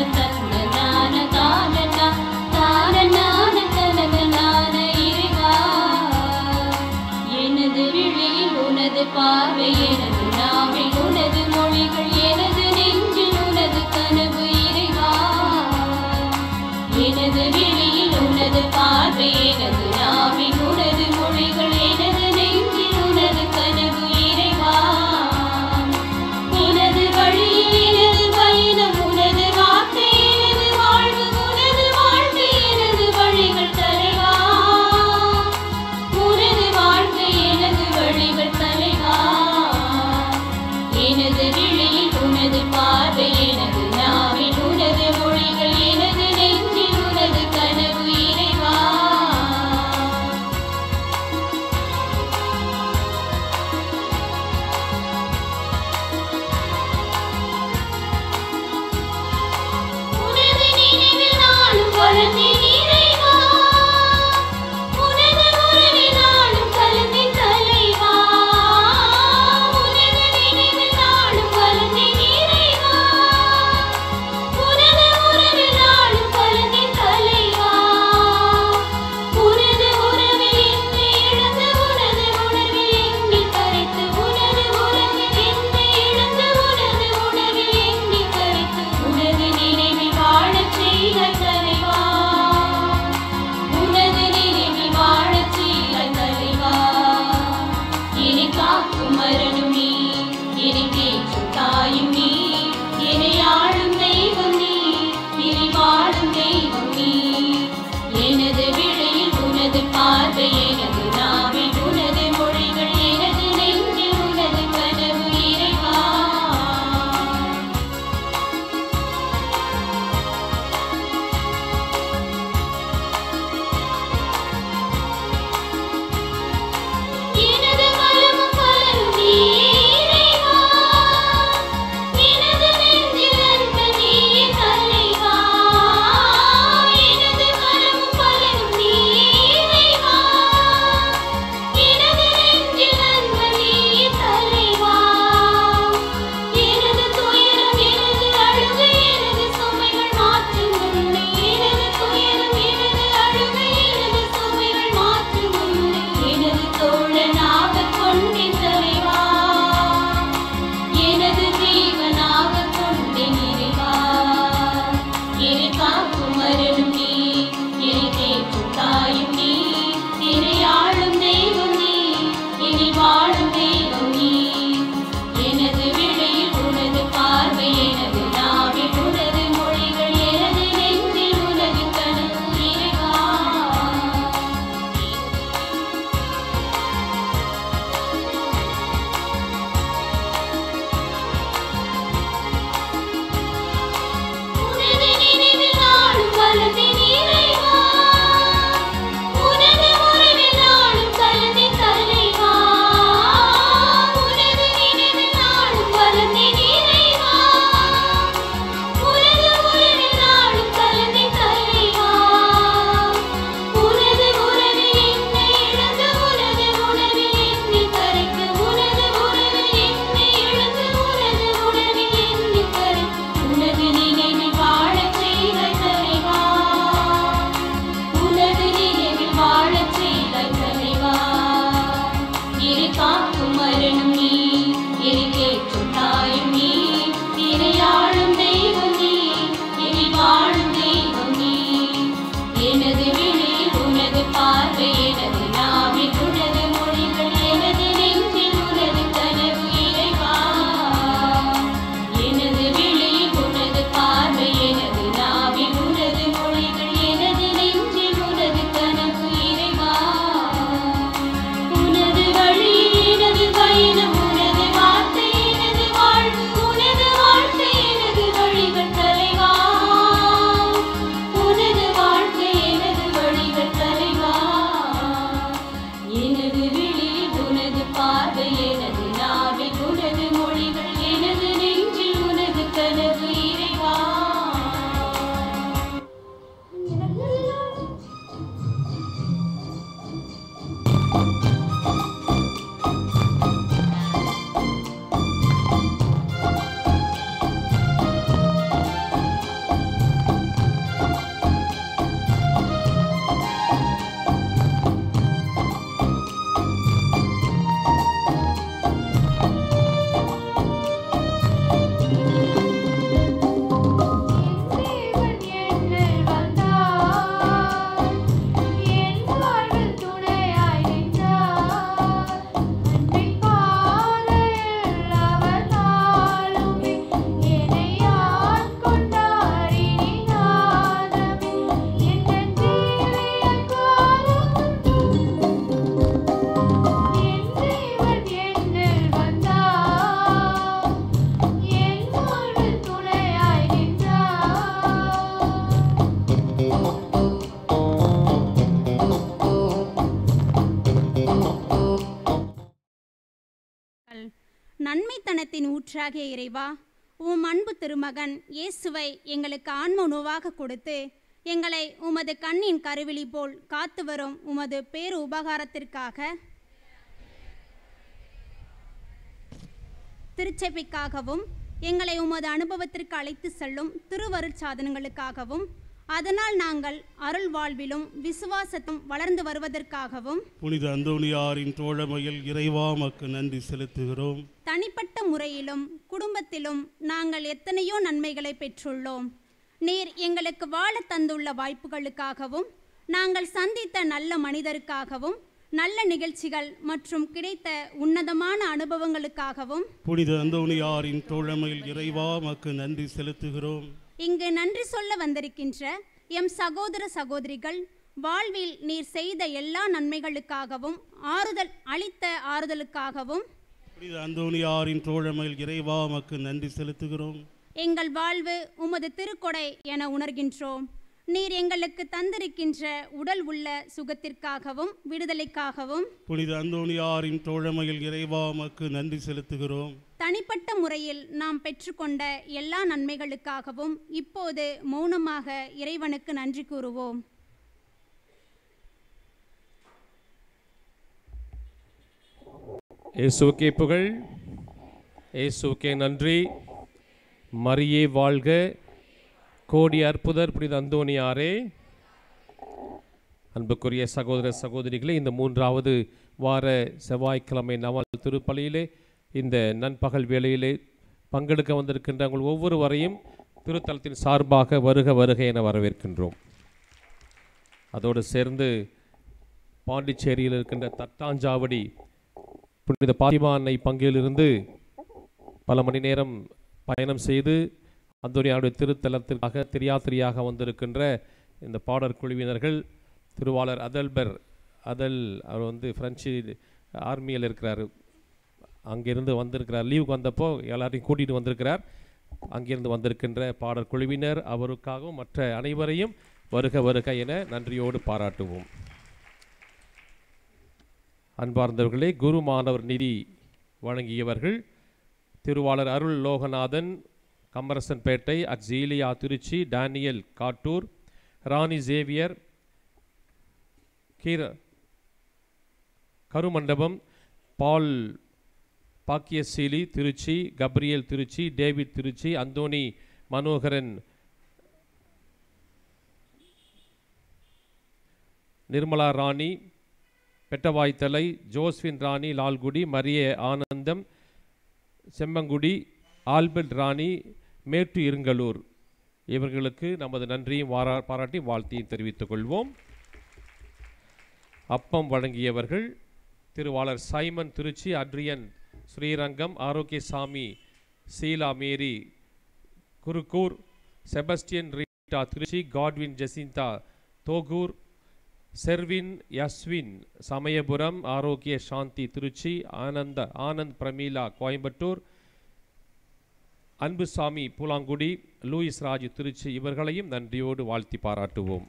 ஞானத்தின் ஊற்றாகிய இறைவா, உம் அன்பு திருமகன் இயேசுவை எங்களுக்கு ஆன்ம உணவாக கொடுத்து எங்களை உமது கண்ணின் கருவிழி போல் காத்து வரும் உமது பேரு உபகாரத்திற்காக, திருச்சபைக்காகவும் எங்களை உமது அனுபவத்திற்கு அழைத்து செல்லும் திருவருட்சாதனங்களுக்காகவும், அதனால் நாங்கள் அருள் வாழ்விலும் விசுவாசத்தும் வளர்ந்து வருவதற்காகவும் புனித அந்தோணியாரின் தோழமையில் இறைவா உமக்கு நன்றி செலுத்துகிறோம். தனிப்பட்ட முறையிலும் குடும்பத்திலும் நாங்கள் எத்தனையோ நன்மைகளை பெற்றுள்ளோம். நீர் எங்களுக்கு வாழ தந்துள்ள வாய்ப்புகளுக்காகவும், நாங்கள் சந்தித்த நல்ல மனிதருக்காகவும், நல்ல நிகழ்ச்சிகள் மற்றும் கிடைத்த உன்னதமான அனுபவங்களுக்காகவும் புனித அந்தோணியாரின் தோழமையில் இறைவா உமக்கு நன்றி செலுத்துகிறோம். இங்கு நன்றி சொல்ல வந்திருக்கின்ற எம் சகோதர சகோதரிகள் வாழ்வில் நீர் செய்த எல்லா நன்மைகளுக்காகவும், அளித்த ஆறுதலுக்காகவும் புனித அந்தோணியாரின் தோழமையில் இறைவா உமக்கு நன்றி செலுத்துகிறோம். எங்கள் வாழ்வு உமது திருக்கொடை என உணர்கின்றோம். நீர் எங்களுக்கு தந்திருக்கின்ற உடல் உள்ள சுகத்திற்காகவும் விடுதலைக்காகவும் புனித அந்தோணியாரின் தோழமையில் இறைவா உமக்கு நன்றி செலுத்துகிறோம். தனிப்பட்ட முறையில் நாம் பெற்றுக்கொண்ட எல்லா நன்மைகளுக்காகவும் இப்போது மௌனமாக இறைவனுக்கு நன்றி கூறுவோம். இயேசுவுக்கே புகழ், இயேசுவுக்கே நன்றி. மரியே வாழ்க, கோடி அற்புதர் புனித அந்தோணியாரே. அன்புக்குரிய சகோதர சகோதரிகளே, இந்த 3வது வார செவ்வாய்க்கிழமை நவல் திருப்பலியிலே இந்த நண்பகல் வேளையிலே பங்கெடுக்க வந்திருக்கின்ற உங்கள் ஒவ்வொருவரையும் திருத்தலத்தின் சார்பாக வருக வருக என வரவேற்கின்றோம். அதோடு சேர்ந்து பாண்டிச்சேரியில் இருக்கின்ற தட்டாஞ்சாவடி புனித பாத்திமா அன்னை பங்கிலிருந்து பல மணி நேரம் பயணம் செய்து அந்தோணியாருடைய திருத்தலத்திற்காக திரியாக வந்திருக்கின்ற இந்த பாடற் குழுவினர்கள், திருவாளர் அவர் பிரெஞ்சு ஆர்மியில் இருக்கிறார், அங்கிருந்து வந்திருக்கிறார். லீவுக்கு வந்தப்போ எல்லாரையும் கூட்டிகிட்டு வந்திருக்கிறார். அங்கிருந்து வந்திருக்கின்ற பாடற் குழுவினர், அவருக்காகவும் மற்ற அனைவரையும் வருக வருக என நன்றியோடு பாராட்டுவோம். அன்பார்ந்தவர்களே, குரு மாணவர் நிதி வழங்கியவர்கள் திருவாளர் அருள் லோகநாதன் கம்மரசன்பேட்டை, அக்ஸீலியா திருச்சி, டேனியல் காட்டூர், ராணி சேவியர் கருமண்டபம், பால் பாக்கியசீலி திருச்சி, கப்ரியல் திருச்சி, டேவிட் திருச்சி, அந்தோணி மனோகரன் நிர்மலா ராணி பெட்டவாய்த்தலை, ஜோஸ்வின் ராணி லால்குடி, மரிய ஆனந்தம் செம்மங்குடி, ஆல்பர்ட் ராணி மேட்டு இருங்கலூர், இவர்களுக்கு நமது நன்றியும் பாராட்டி வாழ்த்தையும் தெரிவித்துக் கொள்வோம். அப்பம் வழங்கியவர்கள் திருவாளர் Simon Tiruchi, Adrian Srirangam, Arokiasamy Sheela Mary Kurukkur, Sebastian Rita Tiruchi, Godwin Jacintha Thogur, Serwin Yaswin Samayapuram, Arokia Shanthi Tiruchi, Anand Pramila Coimbatore, Anbusamy Poolangudi, Louis Raju Tiruchi, இவர்களையும் நன்றியோடு வாழ்த்தி பாராட்டுவோம்.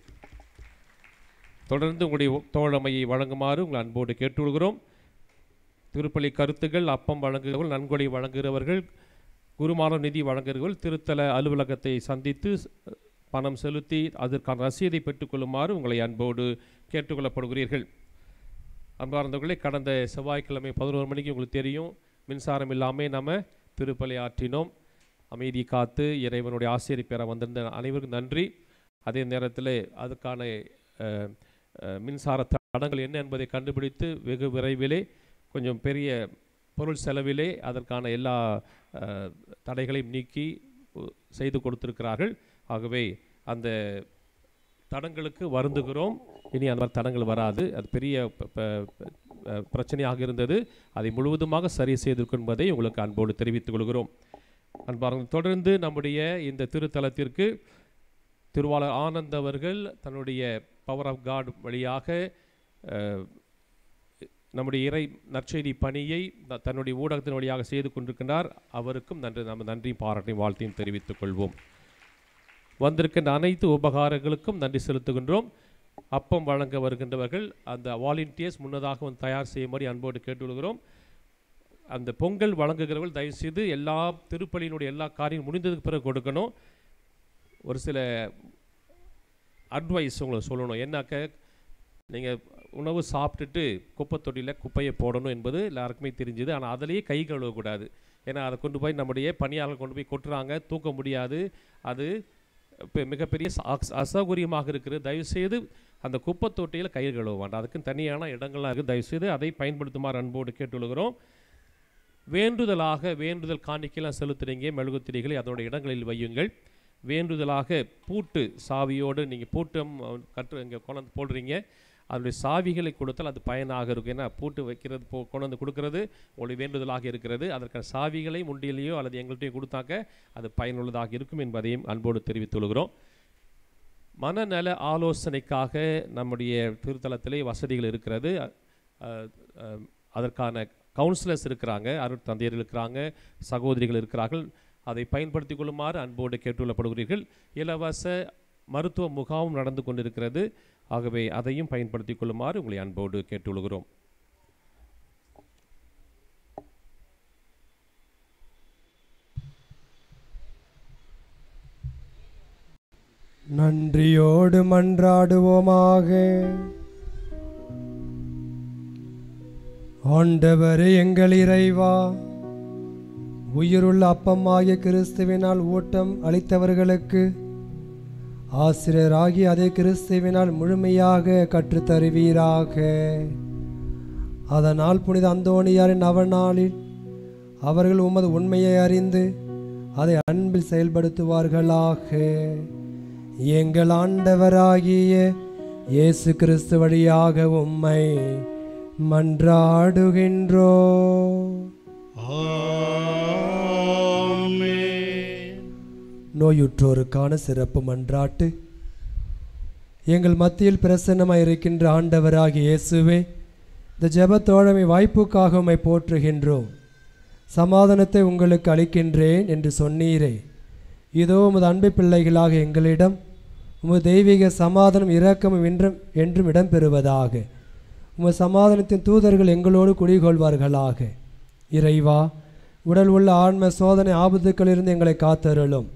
தொடர்ந்து உங்களுடைய தோழமையை வழங்குமாறு உங்கள் அன்போடு கேட்டுக்கொள்கிறோம். திருப்பலி கருத்துகள், அப்பம் வழங்குகிறவர்கள், நன்கொடை வழங்குகிறவர்கள், குருமானவர் நிதி வழங்குகிறவர்கள் திருத்தல அலுவலகத்தை சந்தித்து பணம் செலுத்தி அதற்கான ரசீதை பெற்றுக்கொள்ளுமாறு உங்களை அன்போடு கேட்டுக்கொள்ளப்படுகிறீர்கள். அன்பார்ந்தவர்களே, கடந்த செவ்வாய்க்கிழமை 11 மணிக்கு உங்களுக்கு தெரியும், மின்சாரம் இல்லாமல் நம்ம திருப்பலி ஆற்றினோம். அமைதி காத்து இறைவனுடைய ஆசிரியரை பெற வந்திருந்த அனைவருக்கும் நன்றி. அதே நேரத்தில் அதுக்கான மின்சார தடங்கள் என்ன என்பதை கண்டுபிடித்து வெகு விரைவிலே கொஞ்சம் பெரிய பொருள் செலவிலே அதற்கான எல்லா தடைகளையும் நீக்கி செய்து கொடுத்திருக்கிறார்கள். ஆகவே அந்த தடங்களுக்கு வருந்துகிறோம். இனி அந்த தடங்கள் வராது. அது பெரிய பிரச்சனையாக இருந்தது. அதை முழுவதுமாக சரி செய்திருக்கும் என்பதை உங்களுக்கு அன்போடு தெரிவித்துக் கொள்கிறோம். அன்பார்கள், தொடர்ந்து நம்முடைய இந்த திருத்தலத்திற்கு திருவாளர் ஆனந்த் அவர்கள் தன்னுடைய பவர் ஆஃப் காட் வழியாக நம்முடைய இறை நற்செய்தி பணியை தன்னுடைய ஊடகத்தின் வழியாக செய்து கொண்டிருக்கின்றார். அவருக்கும் நம்ம நன்றி பாராட்டையும் வாழ்த்தையும் தெரிவித்துக் கொள்வோம். வந்திருக்கின்ற அனைத்து உபகாரங்களுக்கும் நன்றி செலுத்துகின்றோம். அப்பம் வழங்க வருகின்றவர்கள் அந்த வாலண்டியர்ஸ் முன்னதாக தயார் செய்யும்படி அன்போடு கேட்டுக்கொள்கிறோம். அந்த பொங்கல் வழங்குகிறவர்கள் தயவுசெய்து எல்லா திருப்பலியினுடைய எல்லா காரியம் முடிந்ததுக்கு பிறகு கொடுக்கணும். ஒரு சில அட்வைஸ் உங்களுக்கு சொல்லணும். என்னாக்க நீங்கள் உணவு சாப்பிட்டுட்டு குப்பை தொட்டியில் குப்பையை போடணும் என்பது எல்லாருக்குமே தெரிஞ்சுது. ஆனால் அதிலேயே கை கழுவக்கூடாது. ஏன்னா அதை கொண்டு போய் நம்முடைய பணியாளர்கள் கொண்டு போய் கொட்டுறாங்க, தூக்க முடியாது. அது இப்போ மிகப்பெரிய அசௌகரியமாக இருக்கிறது. தயவுசெய்து அந்த குப்பை தொட்டியில் கை கழுவ வேண்டாம். அதுக்குன்னு தனியான இடங்கள்லாம் இருக்குது. தயவுசெய்து அதை பயன்படுத்துமாறு அன்போடு கேட்டுள்ளோம். வேண்டுதல் காணிக்கைலாம் செலுத்துறீங்க, மெழுகுத்திரிகளை அதோட இடங்களில் வையுங்கள். வேண்டுதலாக பூட்டு சாவியோடு நீங்கள் பூட்டம் இங்கே கொண்டு போடுறீங்க, அதனுடைய சாவிகளை கொடுத்தால் அது பயனாக இருக்கும். ஏன்னா பூட்டு வைக்கிறது கொண்டு வந்து கொடுக்கறது உங்களுடைய வேண்டுதலாக இருக்கிறது. அதற்கான சாவிகளை முண்டியிலேயோ அல்லது எங்கள்கிட்டயோ கொடுத்தாக்க அது பயனுள்ளதாக இருக்கும் என்பதையும் அன்போடு தெரிவித்துள்ளோம். மனநல ஆலோசனைக்காக நம்முடைய திருத்தலத்திலே வசதிகள் இருக்கிறது. அதற்கான கவுன்சிலர்ஸ் இருக்கிறாங்க, அருட்தந்தையர்கள் இருக்கிறாங்க, சகோதரிகள் இருக்கிறார்கள். அதை பயன்படுத்தி கொள்ளுமாறு அன்போடு கேட்டுக்கொள்ளப்படுகிறீர்கள். இலவச மருத்துவ முகாமும் நடந்து கொண்டிருக்கிறது. ஆகவே அதையும் பயன்படுத்தி கொள்ளுமாறு உங்களை அன்போடு கேட்டுக்கொள்கிறோம். நன்றியோடு மன்றாடுவோமாக. ஆண்டவரே எங்கள் இறைவா, உயிருள்ள அப்பமாகிய கிறிஸ்துவினால் ஊட்டம் அளித்தவர்களுக்கு ஆசிரியராகி அதே கிறிஸ்துவினால் முழுமையாக கற்றுத்தருவீராக. அதனால் புனித அந்தோணியாரின் நவநாளில் அவர்கள் உமது உண்மையை அறிந்து அதை அன்பில் செயல்படுத்துவார்களாக. எங்கள் ஆண்டவராகிய இயேசு கிறிஸ்து வழியாக உம்மை மன்றாடுகின்றோ. நோயுற்றோருக்கான சிறப்பு மன்றாட்டு. எங்கள் மத்தியில் பிரசன்னமாயிருக்கின்ற ஆண்டவராகிய இயேசுவே, இந்த ஜெபத்தோழமை வாய்ப்புக்காக உம்மை போற்றுகின்றோம். சமாதானத்தை உங்களுக்கு அளிக்கின்றேன் என்று சொன்னீரே. இதோ உமது அன்பு பிள்ளைகளாக எங்களிடம் உமது தெய்வீக சமாதானம் இரக்கமும் என்றும் இடம்பெறுவதாக. உமது சமாதானத்தின் தூதர்கள் எங்களோடு குடிகொள்வார்களாக. இறைவா, உடல் உள்ள ஆன்ம சோதனை ஆபத்துக்களிலிருந்து எங்களை காத்தருளும்.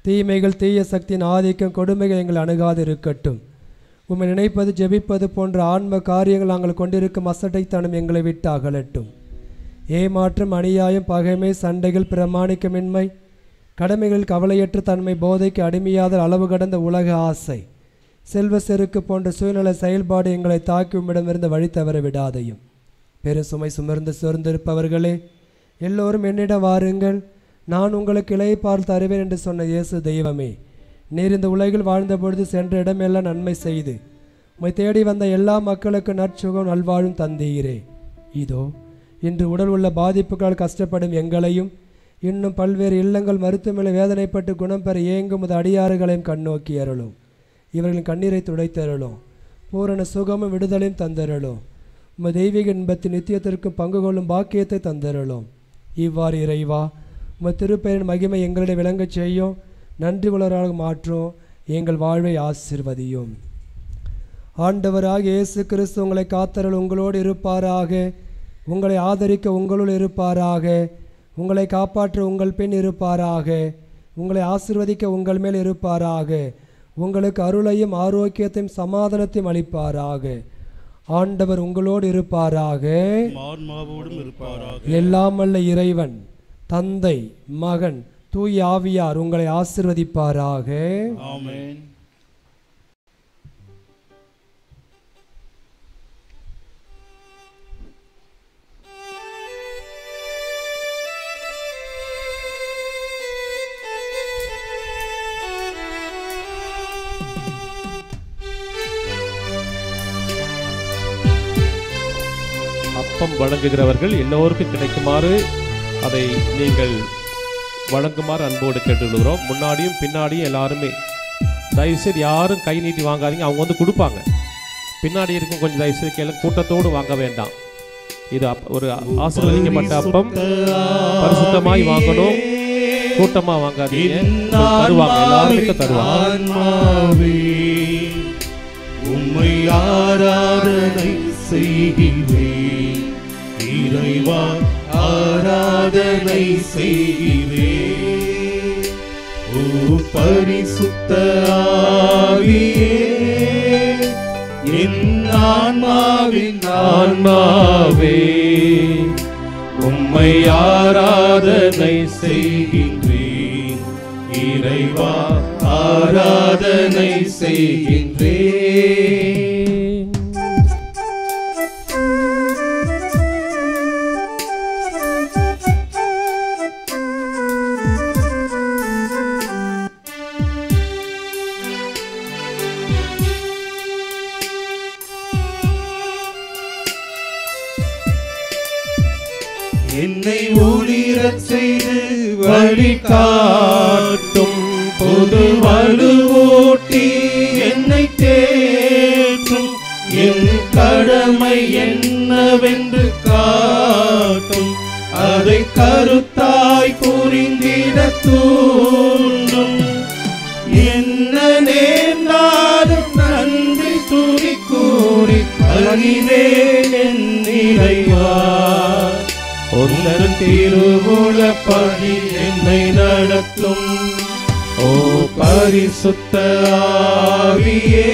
தீமைகள், தீய சக்தியின் ஆதிக்கம், கொடுமைகள் எங்களை அணுகாது இருக்கட்டும். உம்மை நினைப்பது, ஜெபிப்பது போன்ற ஆன்ம காரியங்கள் நாங்கள் கொண்டிருக்கும் அசட்டைத்தனம் எங்களை விட்டு அகலட்டும். ஏமாற்றம், அநியாயம், பகைமை, சண்டைகள், பிரமாணிக்கமின்மை, கடமைகள், கவலையற்ற தன்மை, போதைக்கு அடிமையாதல், அளவு கடந்த உலக ஆசை, செல்வ செருக்கு போன்ற சுயநல செயல்பாடு எங்களை தாக்கி உம்மிடமிருந்து வழி தவற விடாதையும். பெரும் சுமை சுமர்ந்து சோர்ந்திருப்பவர்களே, எல்லோரும் என்னிடம் வாருங்கள், நான் உங்களுக்கு இளைப்பால் தருவேன் என்று சொன்ன இயேசு தெய்வமே, நீர் இந்த உலகில் வாழ்ந்தபொழுது சென்ற இடமெல்லாம் நன்மை செய்து உம்மை தேடி வந்த எல்லா மக்களுக்கு நற்சுகம் நல்வாழும் தந்தீரே. இதோ இன்று உடல் உள்ள பாதிப்புகளால் கஷ்டப்படும் எங்களையும், இன்னும் பல்வேறு இல்லங்கள் மருத்துவமனை வேதனைப்பட்டு குணம் பெற ஏங்கும் உமது அடியாறுகளையும் கண்ணோக்கி அருளும். இவர்களின் கண்ணீரை துடைத்தருளும். பூரண சுகமும் விடுதலையும் தந்தருளும். உமது தெய்வீக இன்பத்தின் நித்தியத்திற்கும் பங்கு கொள்ளும் பாக்கியத்தை தந்தருளும். இவ்வாறு இறைவா, உமது திருப்பெயரின் மகிமை எங்களிடம் விளங்கச் செய்யும். நன்றி உலராக மாற்றும். எங்கள் வாழ்வை ஆசீர்வதியும். ஆண்டவராக இயேசு கிறிஸ்து உங்களை காத்தருள் உங்களோடு இருப்பாராக. உங்களை ஆதரிக்க உங்களுள் இருப்பாராக. உங்களை காப்பாற்ற உங்கள் பின் இருப்பாராக. உங்களை ஆசீர்வதிக்க உங்கள் மேல் இருப்பாராக. உங்களுக்கு அருளையும் ஆரோக்கியத்தையும் சமாதானத்தையும் அளிப்பாராக. ஆண்டவர் உங்களோடு இருப்பாராக. எல்லாம் வல்ல இறைவன் தந்தை, மகன், தூய ஆவியார் உங்களை ஆசீர்வதிப்பாராக. ஆமென். அப்பம் வழங்குகிறவர்கள் எல்லோருக்கும் கிடைக்குமாறு அதை நீங்கள் வழங்குமாறு அன்போடு கேட்டுக்கிறோம். முன்னாடியும் பின்னாடியும் எல்லாருமே தயவுசெய்து யாரும் கை நீட்டி வாங்காதீங்க. அவங்க வந்து கொடுப்பாங்க. பின்னாடி இருக்கும் கொஞ்சம் தயவுசெய்து கேளு, கூட்டத்தோடு வாங்க வேண்டாம். இது ஒரு ஆசீர்வதிக்கப்பட்ட அப்பம், பரிசுத்தமாய் வாங்கணும், கூட்டமாக வாங்காதீங்க. தருவாங்க, எல்லாருக்கும் தருவாங்க. உம்மை ஆராதனை செய்கிறேன் இறைவா. ஆராதனை செய்கிறேன். ஓ பரிசுத்த ஆவியே, என் ஆன்மாவின் ஆன்மாவே, உம்மை ஆராதனை செய்கின்றேன். இறைவா ஆராதனை செய்கின்றேன். என்னை ஒளிரச் செய்து வழிகாட்டும் புது வலுவூட்டி என்னை தேற்றும். என் கடமை என்னவென்று காட்டும், அதை கருத்தாய் புரிந்திட தூண்டும். என்ன நேர்ந்தாலும் நன்றி துதி கூறி அணிவேன் என் இறைவா. உந்தன் திருவுளப்படி என்னை நடத்தும். ஓ பரிசுத்த ஆவியே,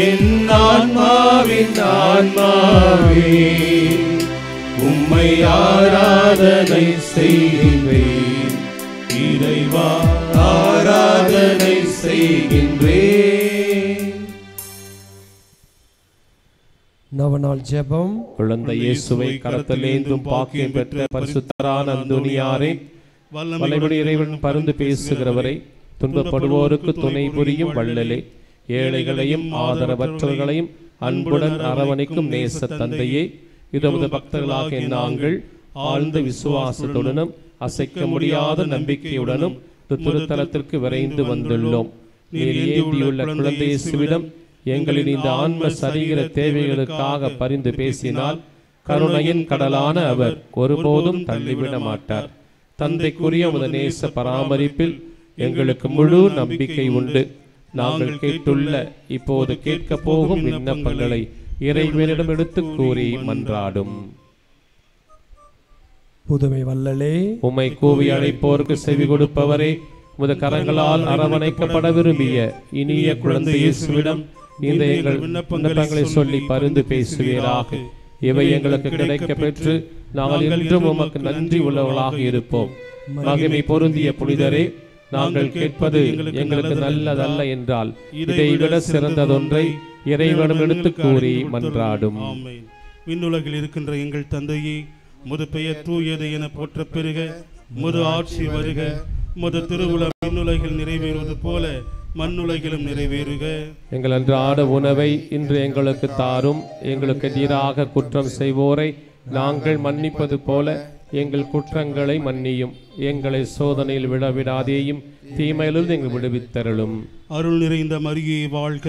என் ஆன்மாவின் ஆன்மாவே, உம்மை ஆராதனை செய்கின்றேன். இறைவா ஆராதனை செய்கின்றேன். நவநாள் ஜெபம். குழந்தை இயேசுவை கரத்திலேந்தும் பாக்கியம் பெற்ற பரிசுத்தரான அந்தோனியாரே, வல்லமையுடைய இறைவன் பரிந்து பேசுகிறவரை, துன்பப்படுவோருக்கு துணை புரியும் வள்ளலே, ஏழைகளையும் ஆதரவற்றவர்களையும் அன்புடன் அரவணைக்கும் நேச தந்தையே, இதமது பக்தர்களாக நாங்கள் ஆழ்ந்த விசுவாசத்துடனும் அசைக்க முடியாத நம்பிக்கையுடனும் திருத்தலத்திற்கு விரைந்து வந்துள்ளோம். நீர் ஏந்தியுள்ள குழந்தை இயேசுவிடம் எங்களின் இந்த ஆன்ம சரீர தேவைகளுக்காக பரிந்து பேசினால் கருணையின் கடலான அவர் ஒருபோதும் தள்ளிவிட மாட்டார். தந்தைக்குரிய உமது நேச பராமரிப்பில் எங்களுக்கு முழு நம்பிக்கை உண்டு. நாங்கள் கேட்டுள்ள இப்போது கேட்க போகும் விண்ணப்பங்களை இறைவனிடம் எடுத்து கூறி மன்றாடும். புதுமை வள்ளலே, உம்மை கூவி அழைப்போருக்கு செவி கொடுப்பவரே, உமது கரங்களால் அரவணைக்கப்பட விரும்பிய இனிய குழந்தை இயேசுவிடம் இந்த எங்கள் விண்ணப்பங்களை சொல்லி பரிந்து பேசுவீராக. இவை எங்களுக்கு கிடைக்க பெற்று நாங்கள் என்றும் உமக்கு நன்றி உள்ளவர்களாக இருப்போம். மகிமை பொருந்திய புனிதரே, நாங்கள் கேட்பது எங்களுக்கு நல்லதல்ல என்றால் இதைவிட சிறந்ததொன்றை இறைவனிடம் எடுத்து கூறி மன்றாடும். விண்ணுலகில் இருக்கின்ற எங்கள் தந்தையே, முது பெயர் தூயது என போற்ற பெருக, முது ஆட்சி வருக, முது திருவுளம் விண்ணுலகில் நிறைவேறுவது போல மண்ணுலகிலும் நிறைவேறுக. எங்கள் அன்றாட உணவை இன்று எங்களுக்கு தாரும். எங்களுக்கு எதிராக குற்றம் செய்வோரை நாங்கள் மன்னிப்பது போல எங்கள் குற்றங்களை மன்னியும். எங்களை சோதனையில் விடவிடாதேயும், தீமையிலிருந்து எங்கள் விடுவித்தருளும். அருள் நிறைந்த மரியே வாழ்க,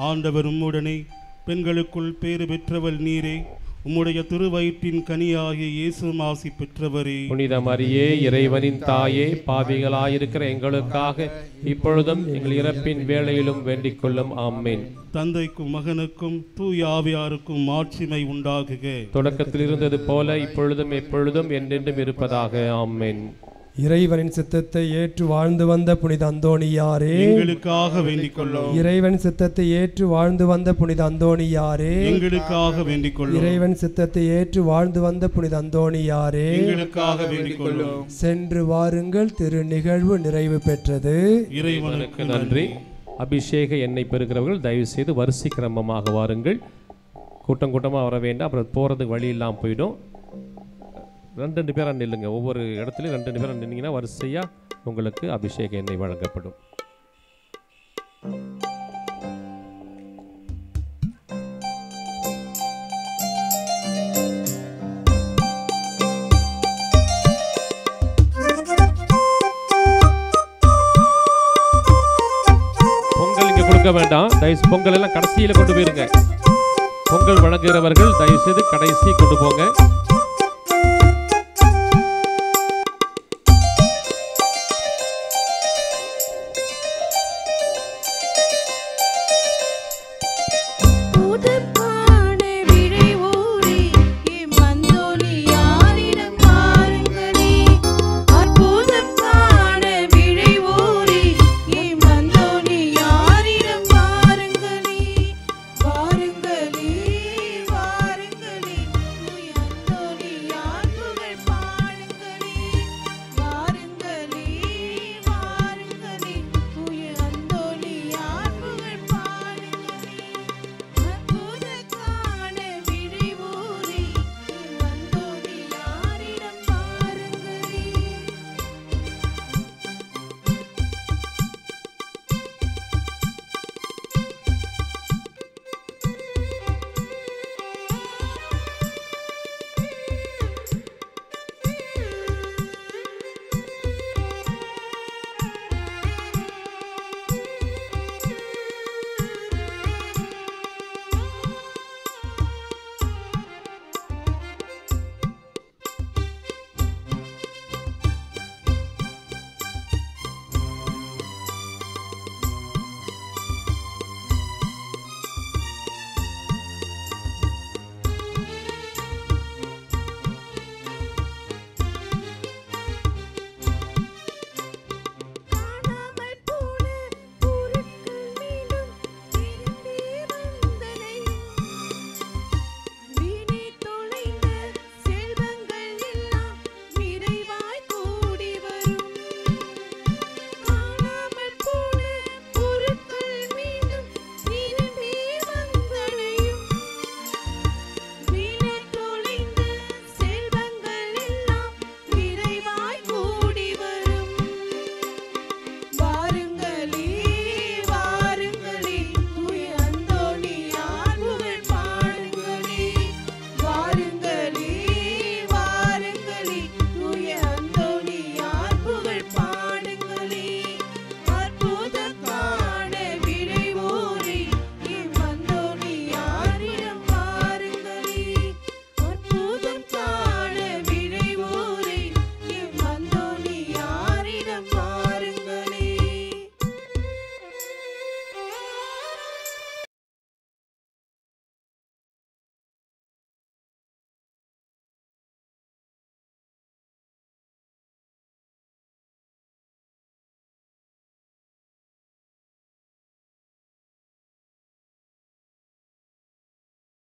ஆண்டவர் உம்முடனே, பெண்களுக்குள் பேறு பெற்றவள் நீரே, உம்முடைய திருவயிற்றின் கனியாகிய இயேசு ஆசி பெற்றவரே. புனித மரியே, இறைவனின் தாயே, பாவிகளாயிருக்கிற எங்களுக்காக இப்பொழுதும் எங்கள் இறப்பின் வேளையிலும் வேண்டிக் கொள்ளும். ஆமென். தந்தைக்கும் மகனுக்கும் தூய ஆவியாருக்கும் ஆட்சிமை உண்டாகுக. தொடக்கத்தில் இருந்தது போல இப்பொழுதும் எப்பொழுதும் என்றென்றும் இருப்பதாக. ஆமென். இறைவனின் சித்தத்தை ஏற்று வாழ்ந்து வந்த புனித அந்தோணியாரே, எங்களுக்காக வேண்டிக் கொள்ளும். இறைவன் சித்தத்தை ஏற்று வாழ்ந்து வந்த புனித அந்தோணியாரே, எங்களுக்காக வேண்டிக் கொள்ளும். இறைவன் சித்தத்தை ஏற்று வாழ்ந்து வந்த புனித அந்தோணியாரே, எங்களுக்காக வேண்டிக் கொள்ளும். சென்று வாருங்கள், திரு நிகழ்வு நிறைவு பெற்றது. இறைவனுக்கு நன்றி. அபிஷேக எண்ணெய் பெறுகிறவர்கள் தயவு செய்து வரிசை கிரமமாக வாருங்கள். கூட்டம் கூட்டமாக வர வேண்டாம், அப்புறம் போகிறதுக்கு வழி இல்லாமல் போயிடும். 2 பேராக நில்லுங்க. ஒவ்வொரு இடத்துலையும் 2 பேராக நின்னீங்கன்னா வரிசையாக உங்களுக்கு அபிஷேக எண்ணெய் வழங்கப்படும். பொங்கல் இங்கே கொடுக்க வேண்டாம், தயவு பொங்கல் எல்லாம் கடைசியில் கொண்டு போயிருங்க. பொங்கல் வழங்குகிறவர்கள் தயவு செய்து கடைசி கொண்டு போங்க.